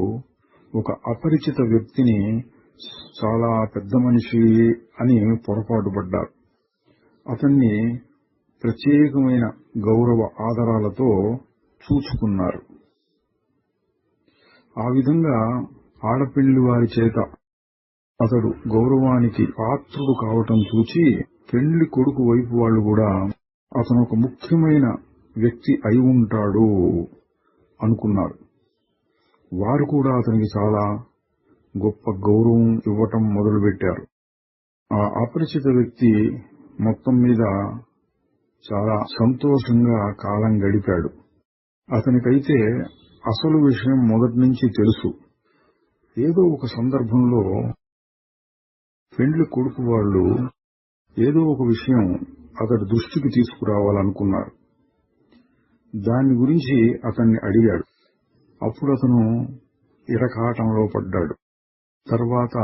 ఒక అపరిచిత వ్యక్తిని చాలా పెద్ద మనిషి అని పొరపాటు పడ్డారు. అతన్ని ప్రత్యేకమైన గౌరవ ఆదరాలతో చూచుకున్నారు. ఆ విధంగా ఆడపిల్లి వారి చేత అతడు గౌరవానికి పాత్రుడు కావటం చూచి పెళ్లి కొడుకు వైపు వాళ్ళు కూడా అతను ఒక ముఖ్యమైన వ్యక్తి అయి ఉంటాడు అనుకున్నారు. వారు కూడా అతనికి చాలా గొప్ప గౌరవం ఇవ్వటం మొదలుపెట్టారు. ఆ అపరిచిత వ్యక్తి మొత్తం మీద చాలా సంతోషంగా కాలం గడిపాడు. అతనికైతే అసలు విషయం మొదటి నుంచి తెలుసు. ఏదో ఒక సందర్భంలో పెండ్లి కొడుకు వాళ్ళు ఏదో ఒక విషయం అతడి దృష్టికి తీసుకురావాలనుకున్నారు. దాని గురించి అతన్ని అడిగాడు. అప్పుడు అతను ఇరకాటంలో పడ్డాడు. తర్వాత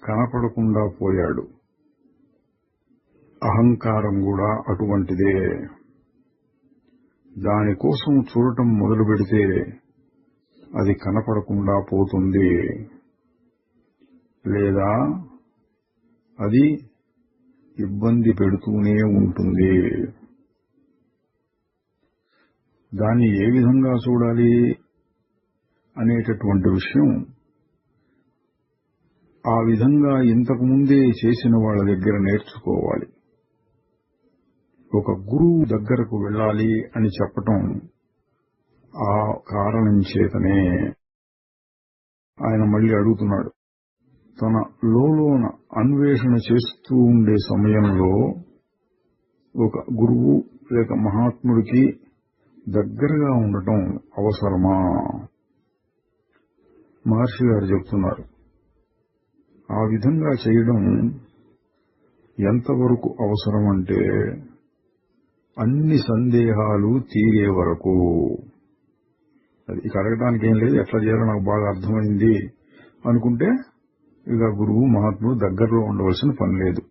కనపడకుండా పోయాడు. అహంకారం కూడా అటువంటిదే. దానికోసం చూడటం మొదలు పెడితే అది కనపడకుండా పోతుంది, లేదా అది ఇబ్బంది పెడుతూనే ఉంటుంది. దాన్ని ఏ విధంగా చూడాలి అనేటటువంటి విషయం ఆ విధంగా ఇంతకు ముందే చేసిన వాళ్ళ దగ్గర నేర్చుకోవాలి. ఒక గురువు దగ్గరకు వెళ్ళాలి అని చెప్పటం ఆ కారణం చేతనే. ఆయన మళ్ళీ అడుగుతున్నాడు, తన లోన అన్వేషణ చేస్తూ ఉండే సమయంలో ఒక గురువు లేక మహాత్ముడికి దగ్గరగా ఉండటం అవసరమా? మహర్షి గారు చెప్తున్నారు, ఆ విధంగా చేయడం ఎంతవరకు అవసరం అంటే అన్ని సందేహాలు తీరే వరకు. అది ఇక అడగడానికి ఏం లేదు, ఎట్లా చేయాలో నాకు బాగా అర్థమైంది అనుకుంటే ఇక గురువు మహాత్ముడు దగ్గరలో ఉండవలసిన పని లేదు.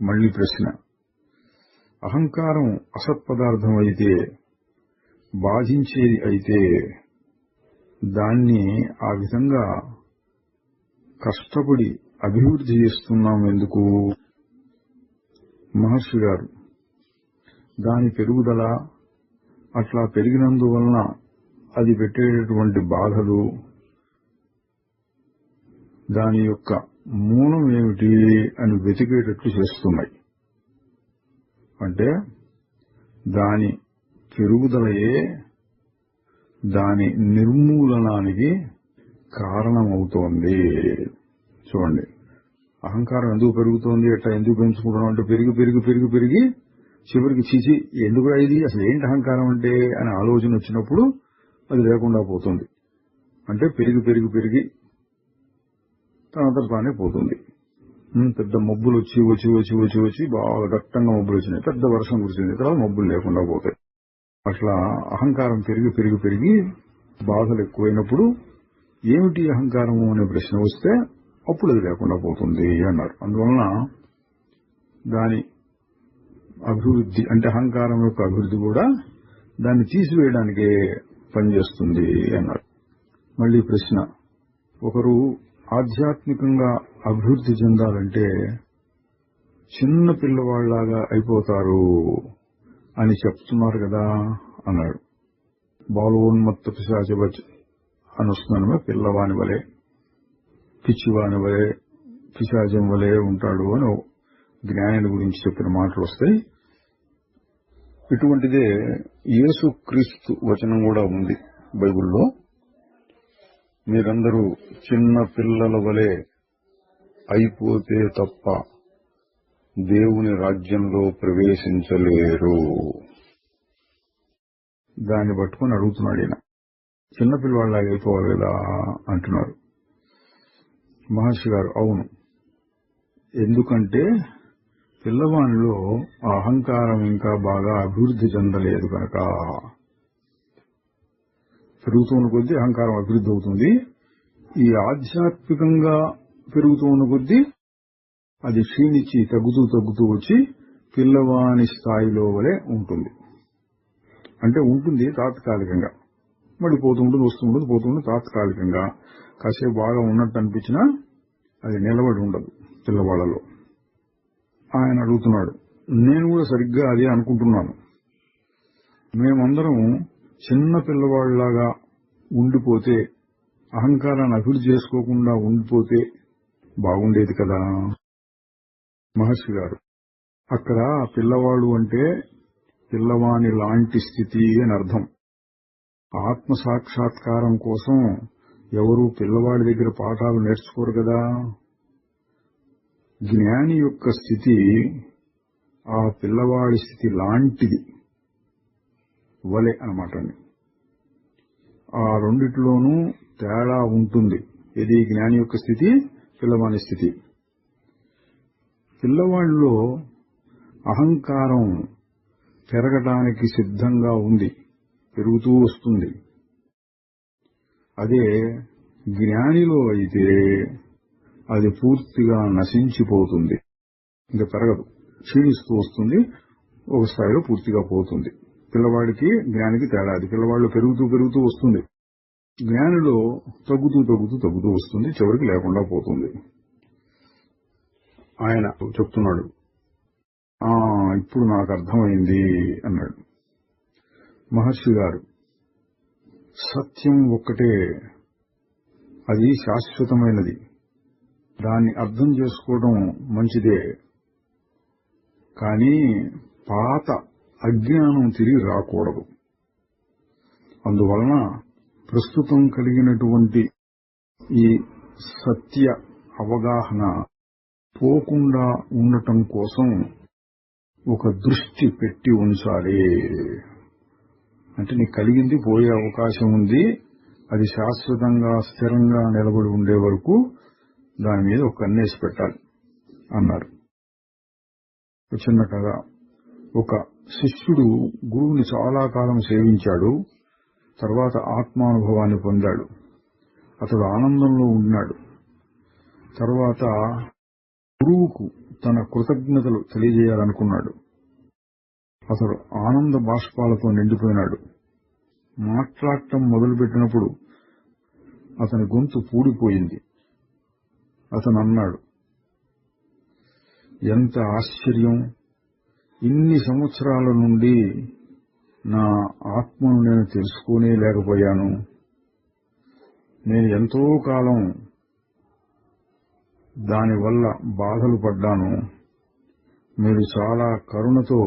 మళ్లీ ప్రశ్న, అహంకారం అసత్పదార్థం అయితే, బాధించేది అయితే దాన్ని ఆ విధంగా కష్టపడి అభివృద్ధి చేస్తున్నాం ఎందుకు? మహర్షి గారు, దాని పెరుగుదల, అట్లా పెరిగినందువలన అది పెట్టేటటువంటి బాధలు, దాని యొక్క మూలం ఏమిటి అని వెతికేటట్లు చేస్తున్నాయి. అంటే దాని పెరుగుదలయే దాని నిర్మూలనానికి కారణమవుతోంది. చూడండి, అహంకారం ఎందుకు పెరుగుతోంది, ఎట్లా ఎందుకు పెంచుకుంటున్నాం అంటే పెరిగి పెరిగి పెరిగి పెరిగి చివరికి చీచి ఎందుకు ఇది అసలు ఏంటి అహంకారం అంటే అనే ఆలోచన వచ్చినప్పుడు అది లేకుండా పోతుంది. అంటే పెరిగి పెరిగి పెరిగి తనంతట తానే పోతుంది. పెద్ద మబ్బులు వచ్చి వచ్చి వచ్చి వచ్చి వచ్చి బాగా దట్టంగా మబ్బులు వచ్చినాయి, పెద్ద వర్షం కురిసింది, తర్వాత మబ్బులు లేకుండా పోతాయి. అట్లా అహంకారం పెరిగి పెరిగి పెరిగి బాధలు ఎక్కువైనప్పుడు ఏమిటి అహంకారము అనే ప్రశ్న వస్తే అప్పుడు అది లేకుండా పోతుంది అన్నారు. అందువలన దాని అభివృద్ధి అంటే అహంకారం యొక్క అభివృద్ధి కూడా దాన్ని తీసివేయడానికే పనిచేస్తుంది అన్నారు. మళ్లీ ప్రశ్న, ఒకరు ఆధ్యాత్మికంగా అభివృద్ధి చెందాలంటే చిన్న పిల్లవాళ్లాగా అయిపోతారు అని చెప్తున్నారు కదా అన్నాడు. బాలోన్మత్త పిశాచవచ్ అని వస్తున్నాను, పిల్లవాని వలె పిచ్చివాని వలె పిశాచం వలె ఉంటాడు అని జ్ఞాని గురించి చెప్పిన మాటలు వస్తాయి. ఇటువంటిదే యేసుక్రీస్తు వచనం కూడా ఉంది బైబిల్లో. మీరందరూ చిన్న పిల్లల వలె అయిపోతే తప్ప దేవుని రాజ్యంలో ప్రవేశించలేరు. దాన్ని పట్టుకుని అడుగుతున్నాడు ఈయన, చిన్నపిల్లవాళ్ళలాగా అయిపోవాలి కదా అంటున్నారు. మహర్షి గారు, అవును, ఎందుకంటే పిల్లవానిలో ఆ అహంకారం ఇంకా బాగా అభివృద్ధి చెందలేదు కనుక. పెరుగుతున్న కొద్దీ అహంకారం అభివృద్ధి అవుతుంది. ఈ ఆధ్యాత్మికంగా పెరుగుతున్న కొద్దీ అది క్షీణించి తగ్గుతూ తగ్గుతూ వచ్చి పిల్లవాని స్థాయిలో వలె ఉంటుంది. అంటే ఉంటుంది తాత్కాలికంగా, మళ్ళీ పోతుంటుంది, వస్తుంటుంది, పోతుంటుంది. తాత్కాలికంగా కాసేపు బాగా ఉన్నట్టు అనిపించినా అది నిలబడి ఉండదు పిల్లవాళ్లలో. ఆయన అడుగుతున్నాడు, నేను కూడా సరిగ్గా అదే అనుకుంటున్నాను. మేమందరం చిన్న పిల్లవాళ్లాగా ఉండిపోతే, అహంకారాన్ని అభివృద్ధి చేసుకోకుండా ఉండిపోతే బాగుండేది కదా. మహర్షి గారు, అక్కడ పిల్లవాడు అంటే పిల్లవాని లాంటి స్థితి అని అర్థం. ఆత్మ సాక్షాత్కారం కోసం ఎవరు పిల్లవాడి దగ్గర పాఠాలు నేర్చుకోరు కదా. జ్ఞాని యొక్క స్థితి ఆ పిల్లవాడి స్థితి లాంటిది వలె అన్నమాట. ఆ రెండిట్లోనూ తేడా ఉంటుంది. ఇది జ్ఞాని యొక్క స్థితి, పిల్లవాడి స్థితి. పిల్లవాడిలో అహంకారం పెరగడానికి సిద్ధంగా ఉంది, పెరుగుతూ వస్తుంది. అదే జ్ఞానిలో అయితే అది పూర్తిగా నశించిపోతుంది, ఇంకా పెరగదు, క్షీణిస్తూ వస్తుంది, ఒక స్థాయిలో పూర్తిగా పోతుంది. పిల్లవాడికి జ్ఞానికి తేడా అది. పిల్లవాడిలో పెరుగుతూ పెరుగుతూ వస్తుంది, జ్ఞానిలో తగ్గుతూ తగ్గుతూ తగ్గుతూ వస్తుంది, చివరికి లేకుండా పోతుంది. ఆయన చెప్తున్నాడు, ఇప్పుడు నాకు అర్థమైంది అన్నాడు. మహర్షి గారు, సత్యం ఒక్కటే, అది శాశ్వతమైనది, దాన్ని అర్థం చేసుకోవడం మంచిదే. కానీ పాత అజ్ఞానం తిరిగి రాకూడదు. అందువలన ప్రస్తుతం కలిగినటువంటి ఈ సత్య అవగాహన పోకుండా ఉండటం కోసం ఒక దృష్టి పెట్టి ఉంచాలి. అంటే నీకు కలిగింది పోయే అవకాశం ఉంది, అది శాశ్వతంగా స్థిరంగా నిలబడి ఉండే వరకు దాని మీద ఒక కన్నేసి పెట్టాలి అన్నారు. చిన్న కథ. ఒక శిష్యుడు గురువుని చాలా కాలం సేవించాడు, తర్వాత ఆత్మానుభవాన్ని పొందాడు. అతడు ఆనందంలో ఉన్నాడు. తర్వాత గురువుకు తన కృతజ్ఞతలు తెలియజేయాలనుకున్నాడు. అతడు ఆనంద బాష్పాలతో నిండిపోయినాడు. మాట్లాడటం మొదలుపెట్టినప్పుడు అతని గొంతు పూడిపోయింది. అతను అన్నాడు, ఎంత ఆశ్చర్యం, ఇన్ని సంవత్సరాల నుండి నా ఆత్మను నేను తెలుసుకోనే లేకపోయాను. నేను ఎంతో కాలం దానివల్ల బాధలు పడ్డాను. మీరు చాలా కరుణతో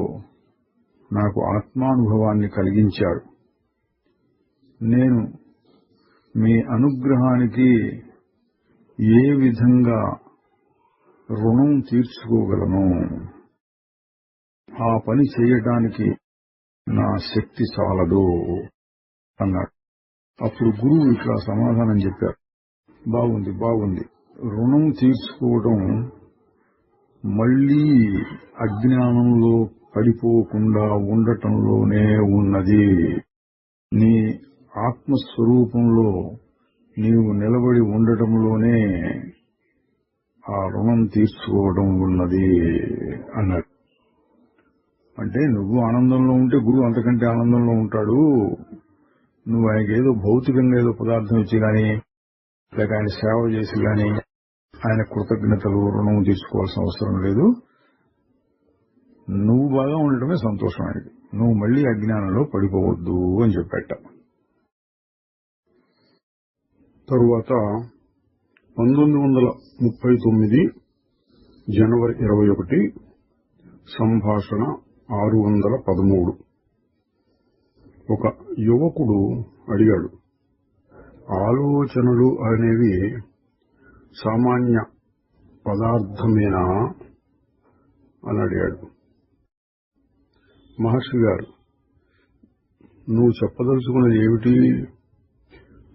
నాకు ఆత్మానుభవాన్ని కలిగించారు. నేను మీ అనుగ్రహానికి ఏ విధంగా రుణం తీర్చుకోగలను? ఆ పని చేయటానికి నా శక్తి చాలదు అన్నాడు. అప్పుడు గురువు ఇట్లా సమాధానం చెప్పారు, బాగుంది బాగుంది, రుణం తీర్చుకోవడం మళ్లీ అజ్ఞానంలో పడిపోకుండా ఉండటంలోనే ఉన్నది. నీ ఆత్మస్వరూపంలో నీవు నిలబడి ఉండటంలోనే ఆ రుణం తీర్చుకోవడం ఉన్నది అన్నారు. అంటే నువ్వు ఆనందంలో ఉంటే గురువు అంతకంటే ఆనందంలో ఉంటాడు. నువ్వు ఆయనకి ఏదో భౌతికంగా ఏదో పదార్థం ఇచ్చి గాని, లేక ఆయన సేవ చేసి గాని ఆయన కృతజ్ఞతలు రుణం తీసుకోవాల్సిన అవసరం లేదు. నువ్వు బాగా ఉండటమే సంతోషం ఆయనకి. నువ్వు మళ్లీ అజ్ఞానంలో పడిపోవద్దు అని చెప్పాట. తరువాత 1939 జనవరి 21 సంభాషణ 613. ఒక యువకుడు అడిగాడు, ఆలోచనలు అనేవి సామాన్య పదార్థమేనా అని అడిగాడు. మహర్షి గారు, నువ్వు చెప్పదలుచుకున్నది ఏమిటి?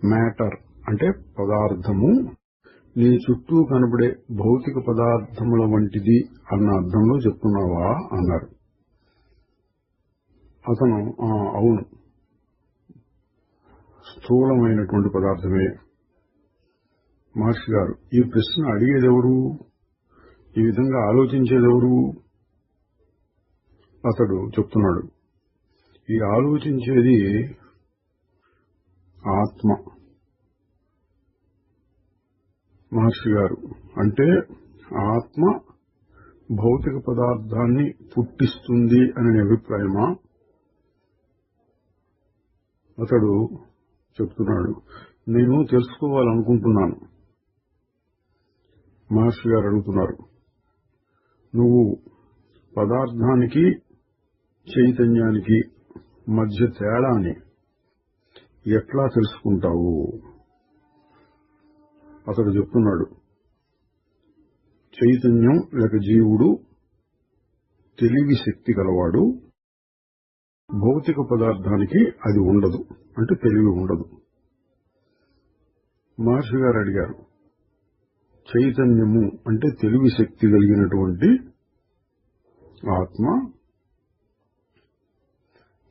మ్యాటర్ అంటే పదార్థము, నీ చుట్టూ కనబడే భౌతిక పదార్థముల వంటిది అన్న అర్థంలో చెప్తున్నావా అన్నారు. అతను అవును, స్థూలమైనటువంటి పదార్థమే. మహర్షి గారు, ఈ ప్రశ్న అడిగేదెవరు? ఈ విధంగా ఆలోచించేదెవరు? అతడు చెప్తున్నాడు, ఈ ఆలోచించేది ఆత్మ. మహర్షి గారు, అంటే ఆత్మ భౌతిక పదార్థాన్ని పుట్టిస్తుంది అనే అభిప్రాయమా? అతడు చెప్తున్నాడు, నేను తెలుసుకోవాలనుకుంటున్నాను. మహర్షి గారు అడుగుతున్నారు, నువ్వు పదార్థానికి చైతన్యానికి మధ్య తేడాని ఎట్లా తెలుసుకుంటావు? అతడు చెప్తున్నాడు, చైతన్యం లేక జీవుడు తెలివి శక్తి గలవాడు, భౌతిక పదార్థానికి అది ఉండదు, అంటే తెలివి ఉండదు. మహర్షి గారు అడిగారు, చైతన్యము అంటే తెలివి శక్తి కలిగినటువంటి ఆత్మ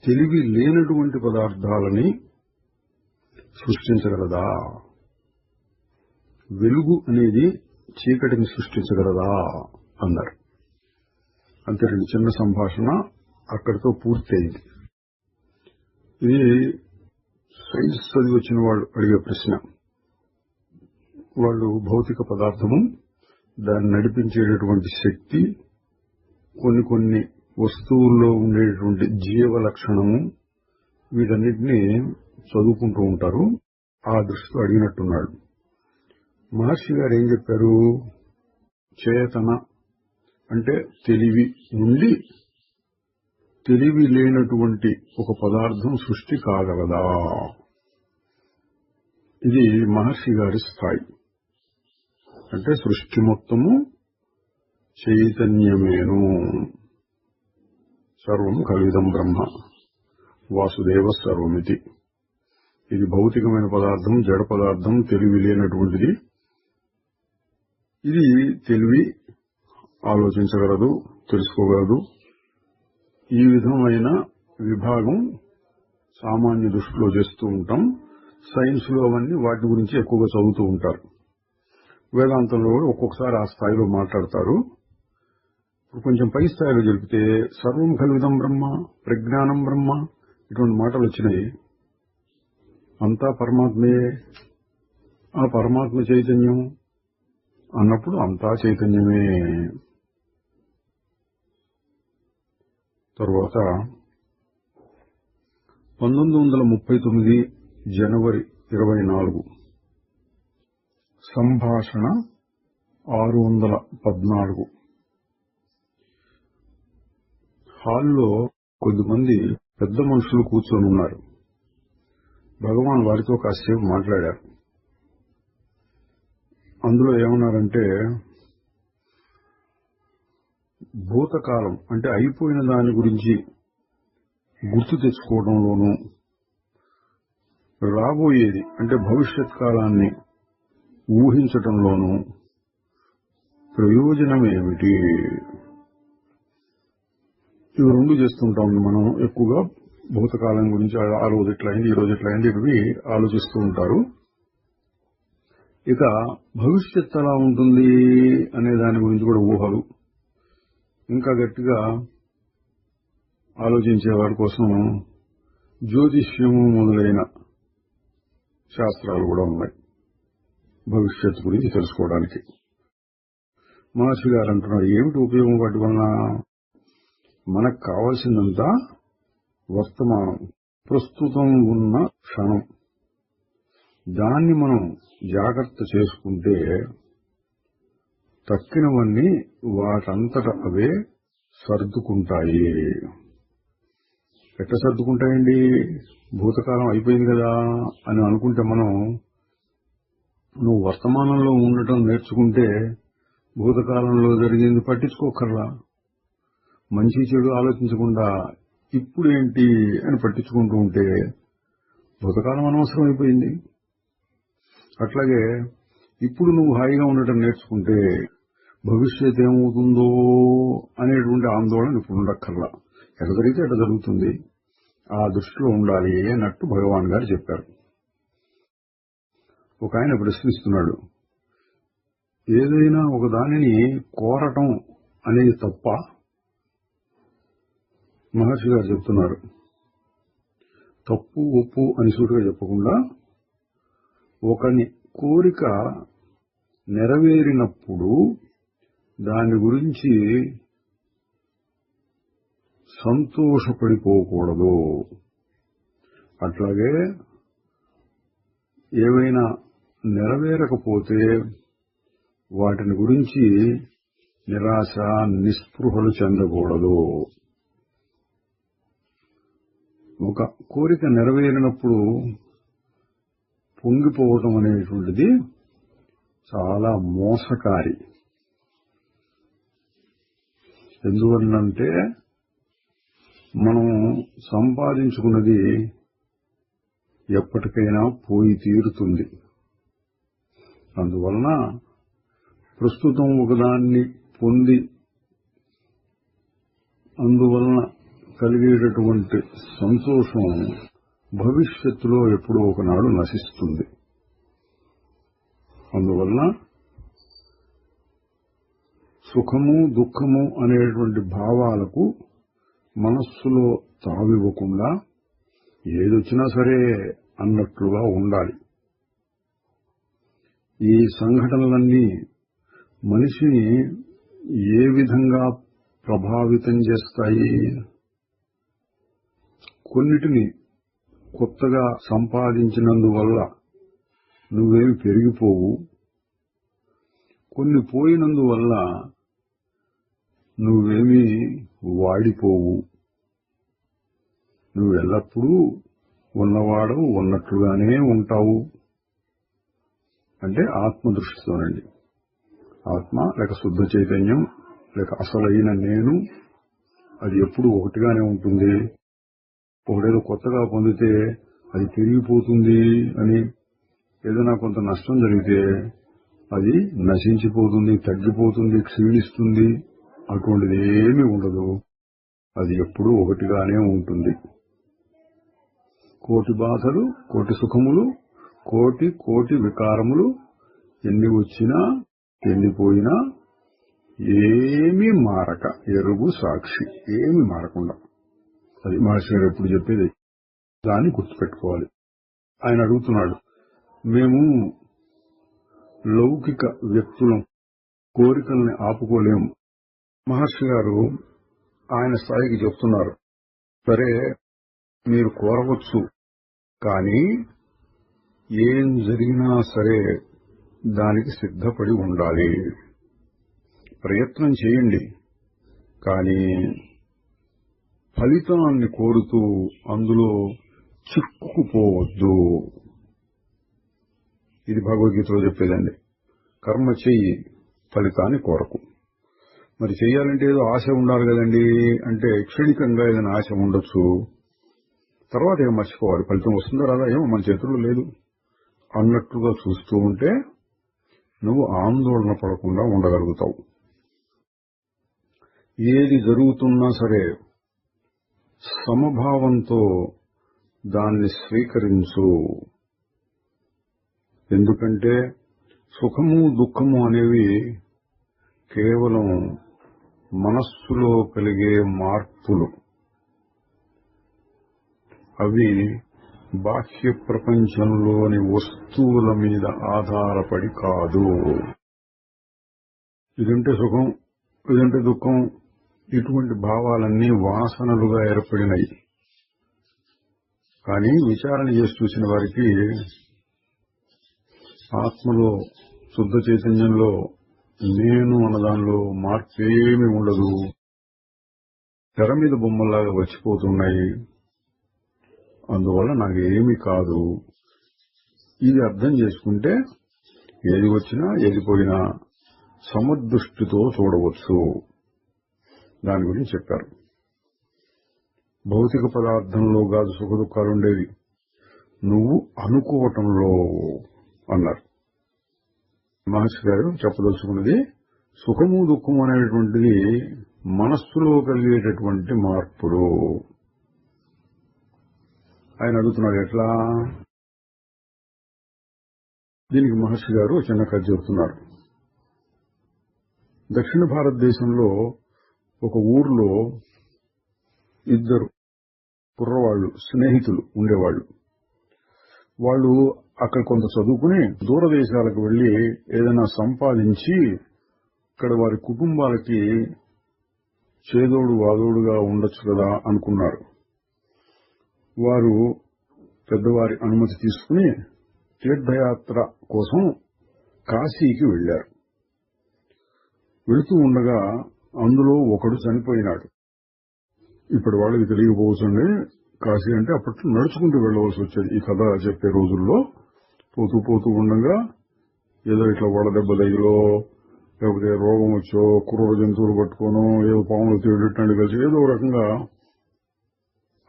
తెలివి లేనటువంటి పదార్థాలని సృష్టించగలదా? వెలుగు అనేది చీకటిని సృష్టించగలదా అన్నారు. అంతే, చిన్న సంభాషణ అక్కడితో పూర్తయింది. ఇది సైన్స్ చదివి వచ్చిన వాళ్ళు అడిగే ప్రశ్న. వాళ్ళు భౌతిక పదార్థము, దాన్ని నడిపించేటటువంటి శక్తి, కొన్ని వస్తువుల్లో ఉండేటువంటి జీవ లక్షణము, వీటన్నిటినీ చదువుకుంటూ ఉంటారు. ఆ దృష్టితో అడిగినట్టున్నాడు. మహర్షి గారు ఏం చెప్పారు? చేతన అంటే తెలివి నుండి తెలివి లేనటువంటి ఒక పదార్థం సృష్టి కాగలదా? ఇది మహర్షి గారి స్థాయి. అంటే సృష్టి మొత్తము చైతన్యమేను. సర్వం కల్విదం బ్రహ్మ వాసుదేవ సర్వమితి. ఇది భౌతికమైన పదార్థం, జడ పదార్థం, తెలివి లేనటువంటిది. ఇది తెలివి ఆలోచించగలదు, తెలుసుకోగలదు. ఈ విధమైన విభాగం సామాన్య దృష్టిలో చేస్తూ ఉంటాం. సైన్స్ లో అవన్నీ వాటి గురించి ఎక్కువగా చదువుతూ ఉంటారు. వేదాంతంలో కూడా ఒక్కొక్కసారి ఆ స్థాయిలో మాట్లాడతారు. ఇప్పుడు కొంచెం పై స్థాయిలో జరిపితే సర్వం కల్విదం బ్రహ్మ, ప్రజ్ఞానం బ్రహ్మ, ఇటువంటి మాటలు వచ్చినాయి. అంతా పరమాత్మే, ఆ పరమాత్మ చైతన్యం అన్నప్పుడు అంతా చైతన్యమే. తరువాత 1939 జనవరి 24 సంభాషణ 614. హాల్లో కొద్దిమంది పెద్ద మనుషులు కూర్చొని ఉన్నారు. భగవాన్ వారితో కాసేపు మాట్లాడారు. అందులో ఏమన్నారంటే, భూతకాలం అంటే అయిపోయిన దాని గురించి గుర్తు తెచ్చుకోవడంలోనూ, రాబోయేది అంటే భవిష్యత్ కాలాన్ని ఊహించటంలోనూ ప్రయోజనం ఏమిటి? ఇవి రెండు చేస్తుంటాం మనం ఎక్కువగా. భూతకాలం గురించి ఆ రోజు ఎట్లయింది, ఈ రోజు ఎట్లయింది, ఇవి ఆలోచిస్తూ ఉంటారు. ఇక భవిష్యత్ ఎలా ఉంటుంది అనే దాని గురించి కూడా ఊహలు. ఇంకా గట్టిగా ఆలోచించే వారి కోసం జ్యోతిష్యము మొదలైన శాస్త్రాలు కూడా ఉన్నాయి భవిష్యత్తు గురించి తెలుసుకోవడానికి. మహర్షి గారు అంటున్నారు, ఏమిటి ఉపయోగం వాటి వలన? మనకు కావాల్సిందంతా వర్తమానం, ప్రస్తుతం ఉన్న క్షణం. దాన్ని మనం జాగ్రత్త చేసుకుంటే తక్కినవన్నీ వాటంతట అవే సర్దుకుంటాయి. ఎట్లా సర్దుకుంటాయండి? భూతకాలం అయిపోయింది కదా అని అనుకుంటే మనం, నువ్వు వర్తమానంలో ఉండటం నేర్చుకుంటే భూతకాలంలో జరిగింది పట్టించుకోకర్లా. మంచి చెడు ఆలోచించకుండా ఇప్పుడేంటి అని పట్టించుకుంటూ ఉంటే భూతకాలం అనవసరం అయిపోయింది. అట్లాగే ఇప్పుడు నువ్వు హాయిగా ఉండటం నేర్చుకుంటే భవిష్యత్ ఏమవుతుందో అనేటువంటి ఆందోళన ఇప్పుడు ఉండక్కర్లా. ఎట జరిగితే ఎట జరుగుతుంది, ఆ దృష్టిలో ఉండాలి అన్నట్టు భగవాన్ గారు చెప్పారు. ఒక ఆయన ప్రశ్నిస్తున్నాడు, ఏదైనా ఒక దానిని కోరటం అనేది తప్ప? మహర్షి గారు చెప్తున్నారు, తప్పు ఒప్పు అని సూటిగా చెప్పకుండా, ఒకని కోరిక నెరవేరినప్పుడు దాని గురించి సంతోషపడిపోకూడదు. అట్లాగే ఏవైనా నెరవేరకపోతే వాటిని గురించి నిరాశ నిస్పృహలు చెందకూడదు. ఒక కోరిక నెరవేరినప్పుడు పొంగిపోవటం అనేటువంటిది చాలా మోసకారి. ఎందువల్లంటే మనం సంపాదించుకున్నది ఎప్పటికైనా పోయి తీరుతుంది. అందువలన ప్రస్తుతం ఒకదాన్ని పొంది అందువలన కలిగేటటువంటి సంతోషం భవిష్యత్తులో ఎప్పుడో ఒకనాడు నశిస్తుంది. అందువలన సుఖము దుఃఖము అనేటువంటి భావాలకు మనస్సులో తావివ్వకుండా ఏదొచ్చినా సరే అన్నట్లుగా ఉండాలి. ఈ సంఘటనలన్నీ మనిషిని ఏ విధంగా ప్రభావితం చేస్తాయి? కొన్నిటిని కొత్తగా సంపాదించినందువల్ల నువ్వేమి పెరిగిపోవు, కొన్ని పోయినందువల్ల నువ్వేమీ వాడిపోవు. నువ్వు ఎల్లప్పుడూ ఉన్నవాడవు, ఉన్నట్లుగానే ఉంటావు. అంటే ఆత్మదృష్టితోనండి. ఆత్మ లేక శుద్ధ చైతన్యం లేక అసలైన నేను అది ఎప్పుడూ ఒకటిగానే ఉంటుంది. ఒకటేదో కొత్తగా పొందితే అది పెరిగిపోతుంది అని, ఏదైనా కొంత నష్టం జరిగితే అది నశించిపోతుంది, తగ్గిపోతుంది, క్షీణిస్తుంది. అటువంటిది ఏమీ ఉండదు. అది ఎప్పుడూ ఒకటిగానే ఉంటుంది. కోటి బాధలు, కోటి సుఖములు, కోటి కోటి వికారములు ఎన్ని వచ్చినా ఎన్ని పోయినా ఏమీ మారక ఎరుగు సాక్షి, ఏమీ మారకుండా. అది మహర్షి గారు ఎప్పుడు చెప్పేది. దాన్ని గుర్తుపెట్టుకోవాలి. ఆయన అడుగుతున్నాడు, మేము లౌకిక వ్యక్తులం, కోరికల్ని ఆపుకోలేము. మహర్షి గారు ఆయన స్థాయికి చెప్తున్నారు, సరే మీరు కోరవచ్చు, కానీ ఏం జరిగినా సరే దానికి సిద్ధపడి ఉండాలి. ప్రయత్నం చేయండి, కానీ ఫలితాన్ని కోరుతూ అందులో చిక్కుకుపోవద్దు. ఇది భగవద్గీతలో చెప్పేదండి. కర్మ చెయ్యి, ఫలితాన్ని కోరకు. మరి చెయ్యాలంటే ఏదో ఆశ ఉండాలి కదండి. అంటే క్షణికంగా ఏదైనా ఆశ ఉండొచ్చు, తర్వాత ఏం మర్చిపోవాలి. ఫలితం వస్తుందో రాదా ఏమో మన చేతుల్లో లేదు అన్నట్లుగా చూస్తూ ఉంటే నువ్వు ఆందోళన పడకుండా ఉండగలుగుతావు. ఏది జరుగుతున్నా సరే సమభావంతో దాన్ని స్వీకరించు. ఎందుకంటే సుఖము దుఃఖము అనేవి కేవలం మనస్సులో కలిగే మార్పులు. అవి బాహ్య ప్రపంచంలోని వస్తువుల మీద ఆధారపడి కాదు. ఇదంటే సుఖం, ఇదంటే దుఃఖం, ఇటువంటి భావాలన్నీ వాసనలుగా ఏర్పడినాయి. కానీ విచారణ చేసి చూసిన వారికి ఆత్మలో శుద్ధ చైతన్యంలో నేను అన్నదానిలో మార్పేమీ ఉండదు. తెర మీద బొమ్మల్లాగా వచ్చిపోతున్నాయి. అందువల్ల నాకేమీ కాదు. ఇది అర్థం చేసుకుంటే ఏది వచ్చినా ఏది పోయినా సమదృష్టితో చూడవచ్చు. దాని గురించి చెప్పారు. భౌతిక పదార్థంలో కాదు సుఖ దుఃఖాలుండేవి, నువ్వు అనుకోవటంలో అన్నారు. మహర్షి గారు చెప్పదలుచుకున్నది సుఖము దుఃఖము అనేటువంటిది మనస్సులో కలిగేటటువంటి మార్పులు. ఆయన అడుగుతున్నాడు ఎట్లా? దీనికి మహర్షి గారు చిన్న కథ చెబుతున్నారు. దక్షిణ భారతదేశంలో ఒక ఊర్లో ఇద్దరు కుర్రవాళ్లు స్నేహితులు ఉండేవాళ్లు. వాళ్ళు అక్కడ కొంత చదువుకుని దూరదేశాలకు వెళ్లి ఏదైనా సంపాదించి ఇక్కడ వారి కుటుంబాలకి చేదోడు వాదోడుగా ఉండొచ్చు కదా అనుకున్నారు. వారు పెద్దవారి అనుమతి తీసుకుని తీర్థయాత్ర కోసం కాశీకి వెళ్లారు. వెళుతూ ఉండగా అందులో ఒకడు చనిపోయినాడు. ఇప్పటి వాళ్ళకి తెలియకపోవచ్చండి, కాశీ అంటే అప్పట్లో నడుచుకుంటూ వెళ్ళవలసి వచ్చేది. ఈ కథ చెప్పే రోజుల్లో పోతూ ఉండగా ఏదో ఇట్లా వడదెబ్బ తగిలో, లేకపోతే రోగం వచ్చో, క్రూర జంతువులు పట్టుకోనో, ఏదో పాములు తేలిట్టు కలిసి ఏదో రకంగా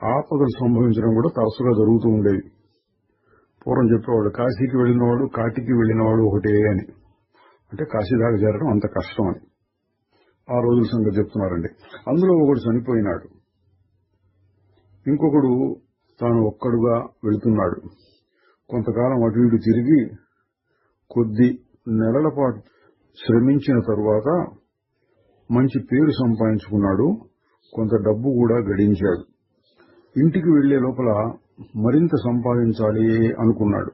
ఆపదలు సంభవించడం కూడా తరచుగా జరుగుతూ ఉండేది. పూర్వం చెప్పేవాడు కాశీకి వెళ్లినవాడు కాటికి వెళ్లినవాడు ఒకటే అని. అంటే కాశీ దాకా చేరడం అంత కష్టం అని ఆ రోజుల సంగతి చెప్తున్నారండి. అందులో ఒకడు చనిపోయినాడు. ఇంకొకడు తాను ఒక్కడుగా వెళుతున్నాడు. కొంతకాలం అటు ఇటు తిరిగి కొద్ది నెలల పాటు శ్రమించిన తరువాత మంచి పేరు సంపాదించుకున్నాడు. కొంత డబ్బు కూడా గడించాడు. ఇంటికి వెళ్లే లోపల మరింత సంపాదించాలి అనుకున్నాడు.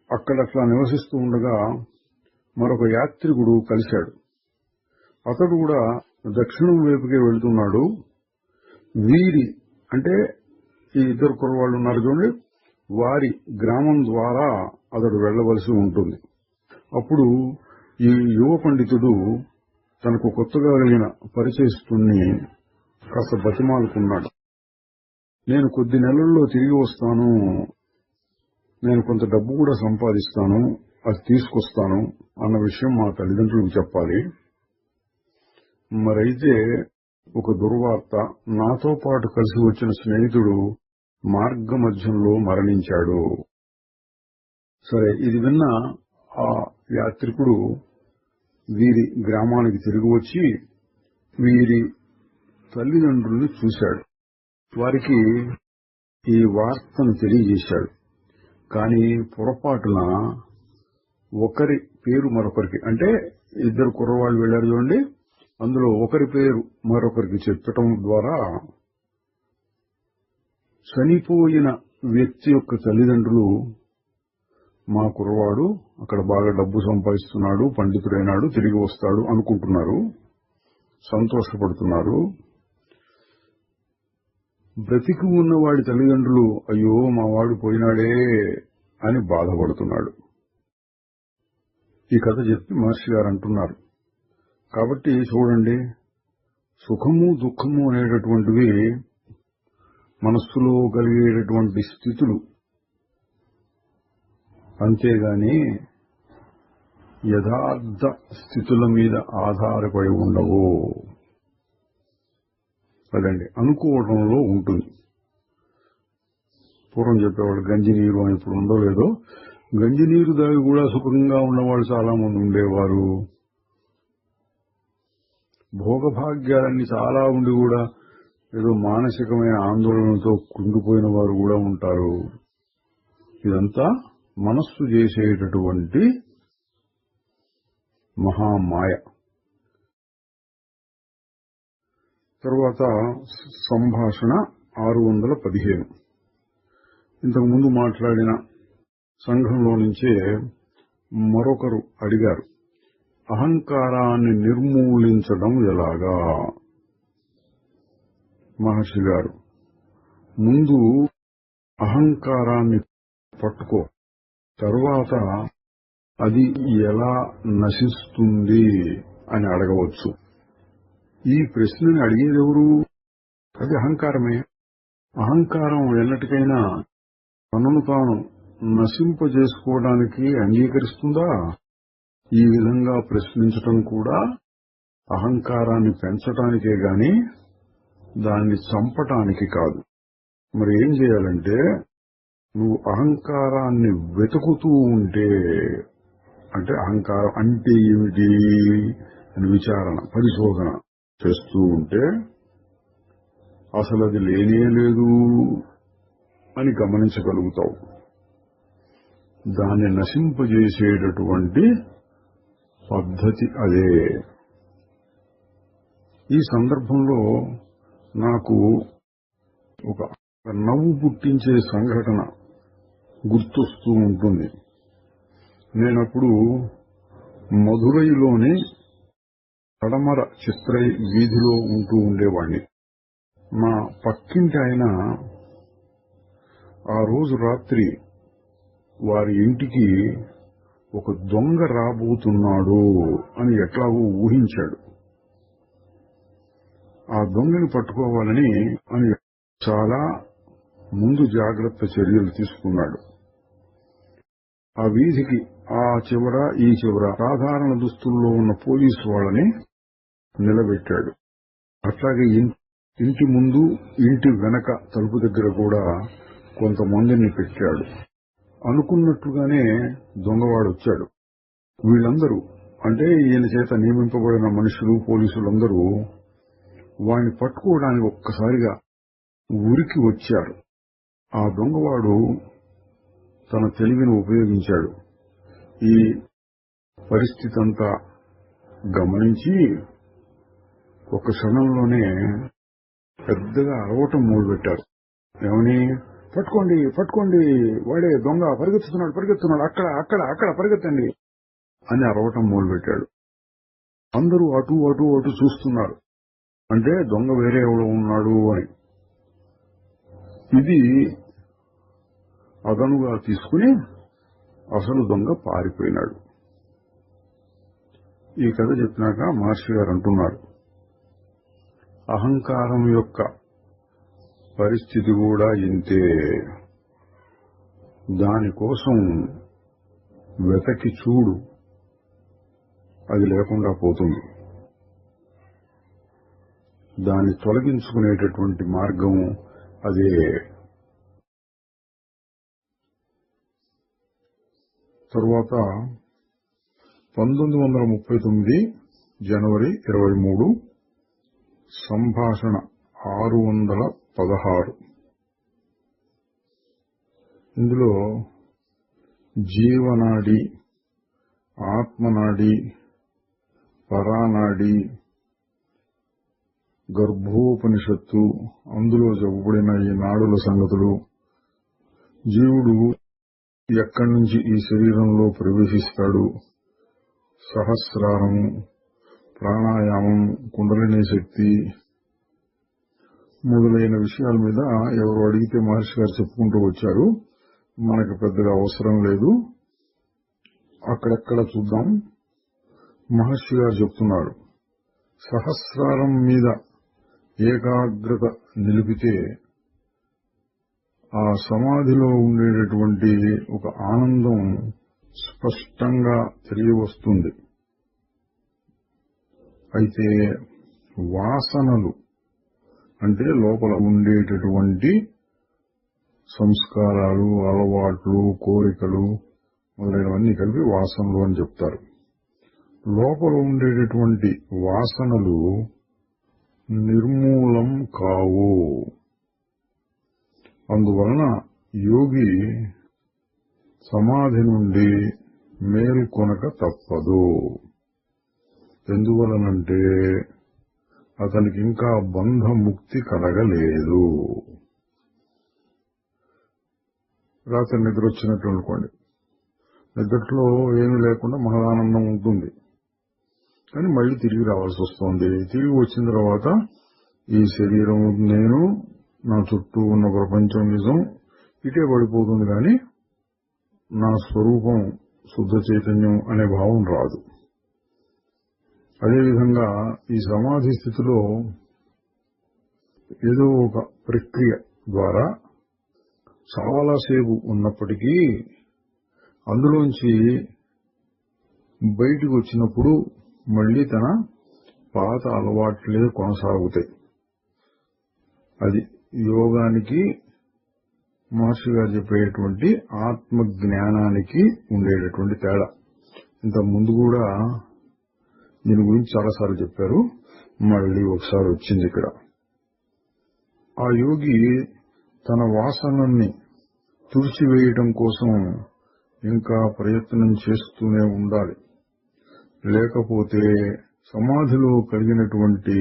అక్కడట్లా నివసిస్తూ ఉండగా మరొక యాత్రికుడు కలిశాడు. అతడు కూడా దక్షిణం వైపుకే వెళ్తున్నాడు. వీరి అంటే ఈ ఇద్దరు కుర్రవాళ్లు ఉన్నారు చూడండి, వారి గ్రామం ద్వారా అతడు వెళ్లవలసి ఉంటుంది. అప్పుడు ఈ యువ పండితుడు తనకు కొత్తగా కలిగిన పరిచయస్తుణ్ణి కాస్త బతిమాలుకున్నాడు. నేను కొద్ది నెలల్లో తిరిగి వస్తాను, నేను కొంత డబ్బు కూడా సంపాదిస్తాను, అది తీసుకొస్తాను అన్న విషయం మా తల్లిదండ్రులకు చెప్పాలి. మరైతే ఒక దుర్వార్త, నాతో పాటు కలిసి వచ్చిన స్నేహితుడు మార్గ మధ్యంలో మరణించాడు. సరే, ఇది విన్న ఆ యాత్రికుడు వీరి గ్రామానికి తిరిగి వచ్చి వీరి తల్లిదండ్రుల్ని చూశాడు. వారికి ఈ వార్తను తెలియజేశాడు. కానీ పొరపాటున ఒకరి పేరు మరొకరికి, అంటే ఇద్దరు కుర్రవాళ్ళు వెళ్లారు చూడండి, అందులో ఒకరి పేరు మరొకరికి చెప్పటం ద్వారా చనిపోయిన వ్యక్తి యొక్క తల్లిదండ్రులు మా కుర్రవాడు అక్కడ బాగా డబ్బు సంపాదిస్తున్నాడు, పండితుడైనాడు, తిరిగి వస్తాడు అనుకుంటున్నారు, సంతోషపడుతున్నారు. బ్రతికి ఉన్నవాడి తల్లిదండ్రులు అయ్యో మా వాడు పోయినాడే అని బాధపడుతున్నాడు. ఈ కథ చెప్పి మహర్షి గారు అంటున్నారు, కాబట్టి చూడండి, సుఖము దుఃఖము అనేటటువంటివి మనస్సులో కలిగేటటువంటి స్థితులు, అంతేగాని యథార్థ స్థితుల మీద ఆధారపడి ఉండవు. అదండి అనుకోవడంలో ఉంటుంది. పూర్వం చెప్పేవాళ్ళు గంజినీరు అని, ఇప్పుడు ఉందో లేదో, గంజినీరు దాగి కూడా సుఖంగా ఉన్నవాళ్ళు చాలా మంది ఉండేవారు. భోగభాగ్యాలన్నీ చాలా ఉండి కూడా ఏదో మానసికమైన ఆందోళనతో కుంగిపోయిన వారు కూడా ఉంటారు. ఇదంతా మనస్సు చేసేటటువంటి మహామాయ. తరువాత సంభాషణ 615. ఇంతకు ముందు మాట్లాడిన సంఘంలో నుంచే మరొకరు అడిగారు, అహంకారాన్ని నిర్మూలించడం ఎలాగా? మహర్షి గారు, ముందు అహంకారాన్ని పట్టుకో, తరువాత అది ఎలా నశిస్తుంది అని అడగవచ్చు. ఈ ప్రశ్నని అడిగేదెవరు? అది అహంకారమే. అహంకారం ఎన్నటికైనా తనను తాను నశింపజేసుకోవడానికి అంగీకరిస్తుందా? ఈ విధంగా ప్రశ్నించటం కూడా అహంకారాన్ని పెంచటానికే గాని దాన్ని చంపటానికి కాదు. మరి ఏం చేయాలంటే, నువ్వు అహంకారాన్ని వెతుకుతూ ఉంటే, అంటే అహంకారం అంటే ఏమిటి అని విచారణ పరిశోధన చేస్తూ ఉంటే అసలు అది లేనే లేదు అని గమనించగలుగుతావు. దాన్ని నశింపజేసేటటువంటి పద్ధతి అదే. ఈ సందర్భంలో నాకు ఒక నవ్వు పుట్టించే సంఘటన గుర్తొస్తూ ఉంటుంది. నేనప్పుడు మధురైలోని పడమర చిత్రై వీధిలో ఉంటూ ఉండేవాణ్ణి. మా పక్కింటి ఆయన ఆ రోజు రాత్రి వారి ఇంటికి ఒక దొంగ రాబోతున్నాడు అని ఎట్లాగో ఊహించాడు. ఆ దొంగని పట్టుకోవాలని అని చాలా ముందు జాగ్రత్త చర్యలు తీసుకున్నాడు. ఆ వీధికి ఆ చివర ఈ చివర సాధారణ దుస్తుల్లో ఉన్న పోలీసు వాళ్ళని నిలబెట్టాడు. అట్లాగే ఇంటి ముందు ఇంటి వెనక తలుపు దగ్గర కూడా కొంతమందిని పెట్టాడు. అనుకున్నట్లుగానే దొంగవాడు వచ్చాడు. వీళ్ళందరూ అంటే ఈయన చేత నియమింపబడిన మనుషులు పోలీసులందరూ వాడిని పట్టుకోవడానికి ఒక్కసారిగా ఉరికి వచ్చారు. ఆ దొంగవాడు తన తెలివిని ఉపయోగించాడు. ఈ పరిస్థితి అంతా గమనించి ఒక క్షణంలోనే పెద్దగా అరవటం మొదలుపెట్టారు. ఏమని, పట్టుకోండి పట్టుకోండి, వాడే దొంగ, పరిగెత్తుతున్నాడు, అక్కడ అక్కడ అక్కడ పరిగెత్తండి అని అరవటం మొదలుపెట్టాడు. అందరూ అటు అటు అటు చూస్తున్నారు. అంటే దొంగ వేరే ఎవడో ఉన్నాడు అని. ఇది అదనుగా తీసుకుని అసలు దొంగ పారిపోయినాడు. ఈ కథ చెప్పినాక మహర్షి గారు అంటున్నారు, అహంకారం యొక్క పరిస్థితి కూడా ఇంతే. దానికోసం వెతకి చూడు, అది లేకుండా పోతుంది. దాన్ని తొలగించుకునేటటువంటి మార్గం అదే. తరువాత 1939 జనవరి 23 సంభాషణ 616. ఇందులో జీవనాడి, ఆత్మనాడి, పరానాడి, గర్భోపనిషత్తు, అందులో చెప్పబడిన ఈ నాడుల సంగతులు, జీవుడు ఎక్కడి నుంచి ఈ శరీరంలో ప్రవేశిస్తాడు, సహస్రారము, ప్రాణాయామం, కుండలినీ శక్తి మొదలైన విషయాల మీద ఎవరు అడిగితే మహర్షి గారు చెప్పుకుంటూ వచ్చారు. మనకు పెద్దగా అవసరం లేదు, అక్కడెక్కడ చూద్దాం. మహర్షి గారు చెప్తున్నారు, సహస్రారం మీద ఏకాగ్రత నిలిపితే ఆ సమాధిలో ఉండేటటువంటి ఒక ఆనందం స్పష్టంగా తెలియవస్తుంది. అయితే వాసనలు అంటే లోపల ఉండేటటువంటి సంస్కారాలు, అలవాట్లు, కోరికలు మొదలైనవన్నీ కలిపి వాసనలు అని చెప్తారు. లోపల ఉండేటటువంటి వాసనలు నిర్మూలం కావు. అందువలన యోగి సమాధి నుండి మేల్కొనక తప్పదు. ఎందువలనంటే అతనికి ఇంకా బంధముక్తి కలగలేదు. రాత్రి నిద్ర వచ్చినట్టు అనుకోండి, నిద్రలో ఏమీ లేకుండా మహదానందం ఉంటుంది, కానీ మళ్ళీ తిరిగి రావాల్సి వస్తుంది. తిరిగి వచ్చిన తర్వాత ఈ శరీరం నేను, నా చుట్టూ ఉన్న ప్రపంచం నిజం, ఇటే పడిపోతుంది. కానీ నా స్వరూపం శుద్ధ చైతన్యం అనే భావం రాదు. అదేవిధంగా ఈ సమాధి స్థితిలో ఏదో ఒక ప్రక్రియ ద్వారా చాలాసేపు ఉన్నప్పటికీ అందులోంచి బయటికి వచ్చినప్పుడు మళ్లీ తన పాత అలవాట్లే కొనసాగుతాయి. అది యోగానికి, మహర్షి గారు చెప్పేటువంటి ఆత్మ జ్ఞానానికి ఉండేటటువంటి తేడా. ఇంత ముందు కూడా దీని గురించి చాలాసార్లు చెప్పారు, మళ్ళీ ఒకసారి వచ్చింది ఇక్కడ. ఆ యోగి తన వాసనల్ని తుడిచివేయటం కోసం ఇంకా ప్రయత్నం చేస్తూనే ఉండాలి. లేకపోతే సమాధిలో కలిగినటువంటి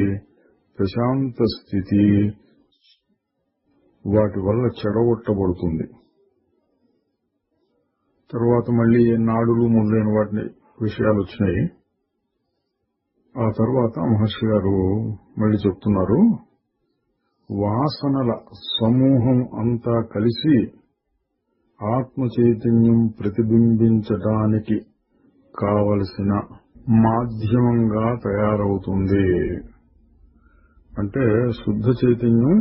ప్రశాంత స్థితి వాటి వల్ల చెడగొట్టబడుతుంది. తర్వాత మళ్లీ నాడులు మొదలైన వాటిని విషయాలు వచ్చినాయి. ఆ తర్వాత మహర్షి గారు మళ్లీ చెప్తున్నారు, వాసనల సమూహం అంతా కలిసి ఆత్మ చైతన్యం ప్రతిబింబించడానికి కావలసిన మాధ్యమంగా తయారవుతుంది. అంటే శుద్ధ చైతన్యం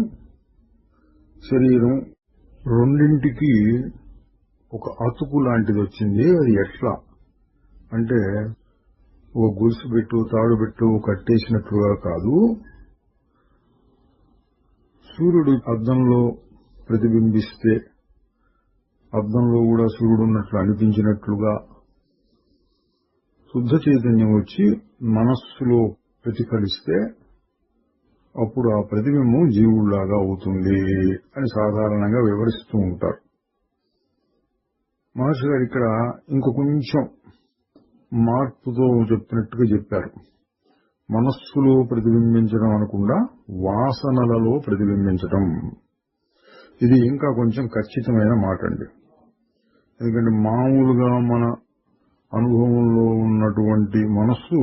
శరీరం రెండింటికి ఒక అతుకు లాంటిది వచ్చింది. అది ఎట్లా అంటే ఒక గొలుసు పెట్టు తాడు పెట్టు కట్టేసినట్లుగా కాదు. సూర్యుడు అద్దంలో ప్రతిబింబిస్తే అద్దంలో కూడా సూర్యుడు ఉన్నట్లు అనిపించినట్లుగా శుద్ధ చైతన్యం వచ్చి మనస్సులో ప్రతిఫలిస్తే అప్పుడు ఆ ప్రతిబింబం జీవుల్లాగా అవుతుంది అని సాధారణంగా వివరిస్తూ ఉంటారు. మహర్షి గారు ఇక్కడ ఇంకొంచెం మార్పుతో చెప్పినట్టుగా చెప్పారు. మనస్సులో ప్రతిబింబించడం అనకుండా వాసనలలో ప్రతిబింబించడం. ఇది ఇంకా కొంచెం ఖచ్చితమైన మాట అండి. ఎందుకంటే మామూలుగా మన అనుభవంలో ఉన్నటువంటి మనస్సు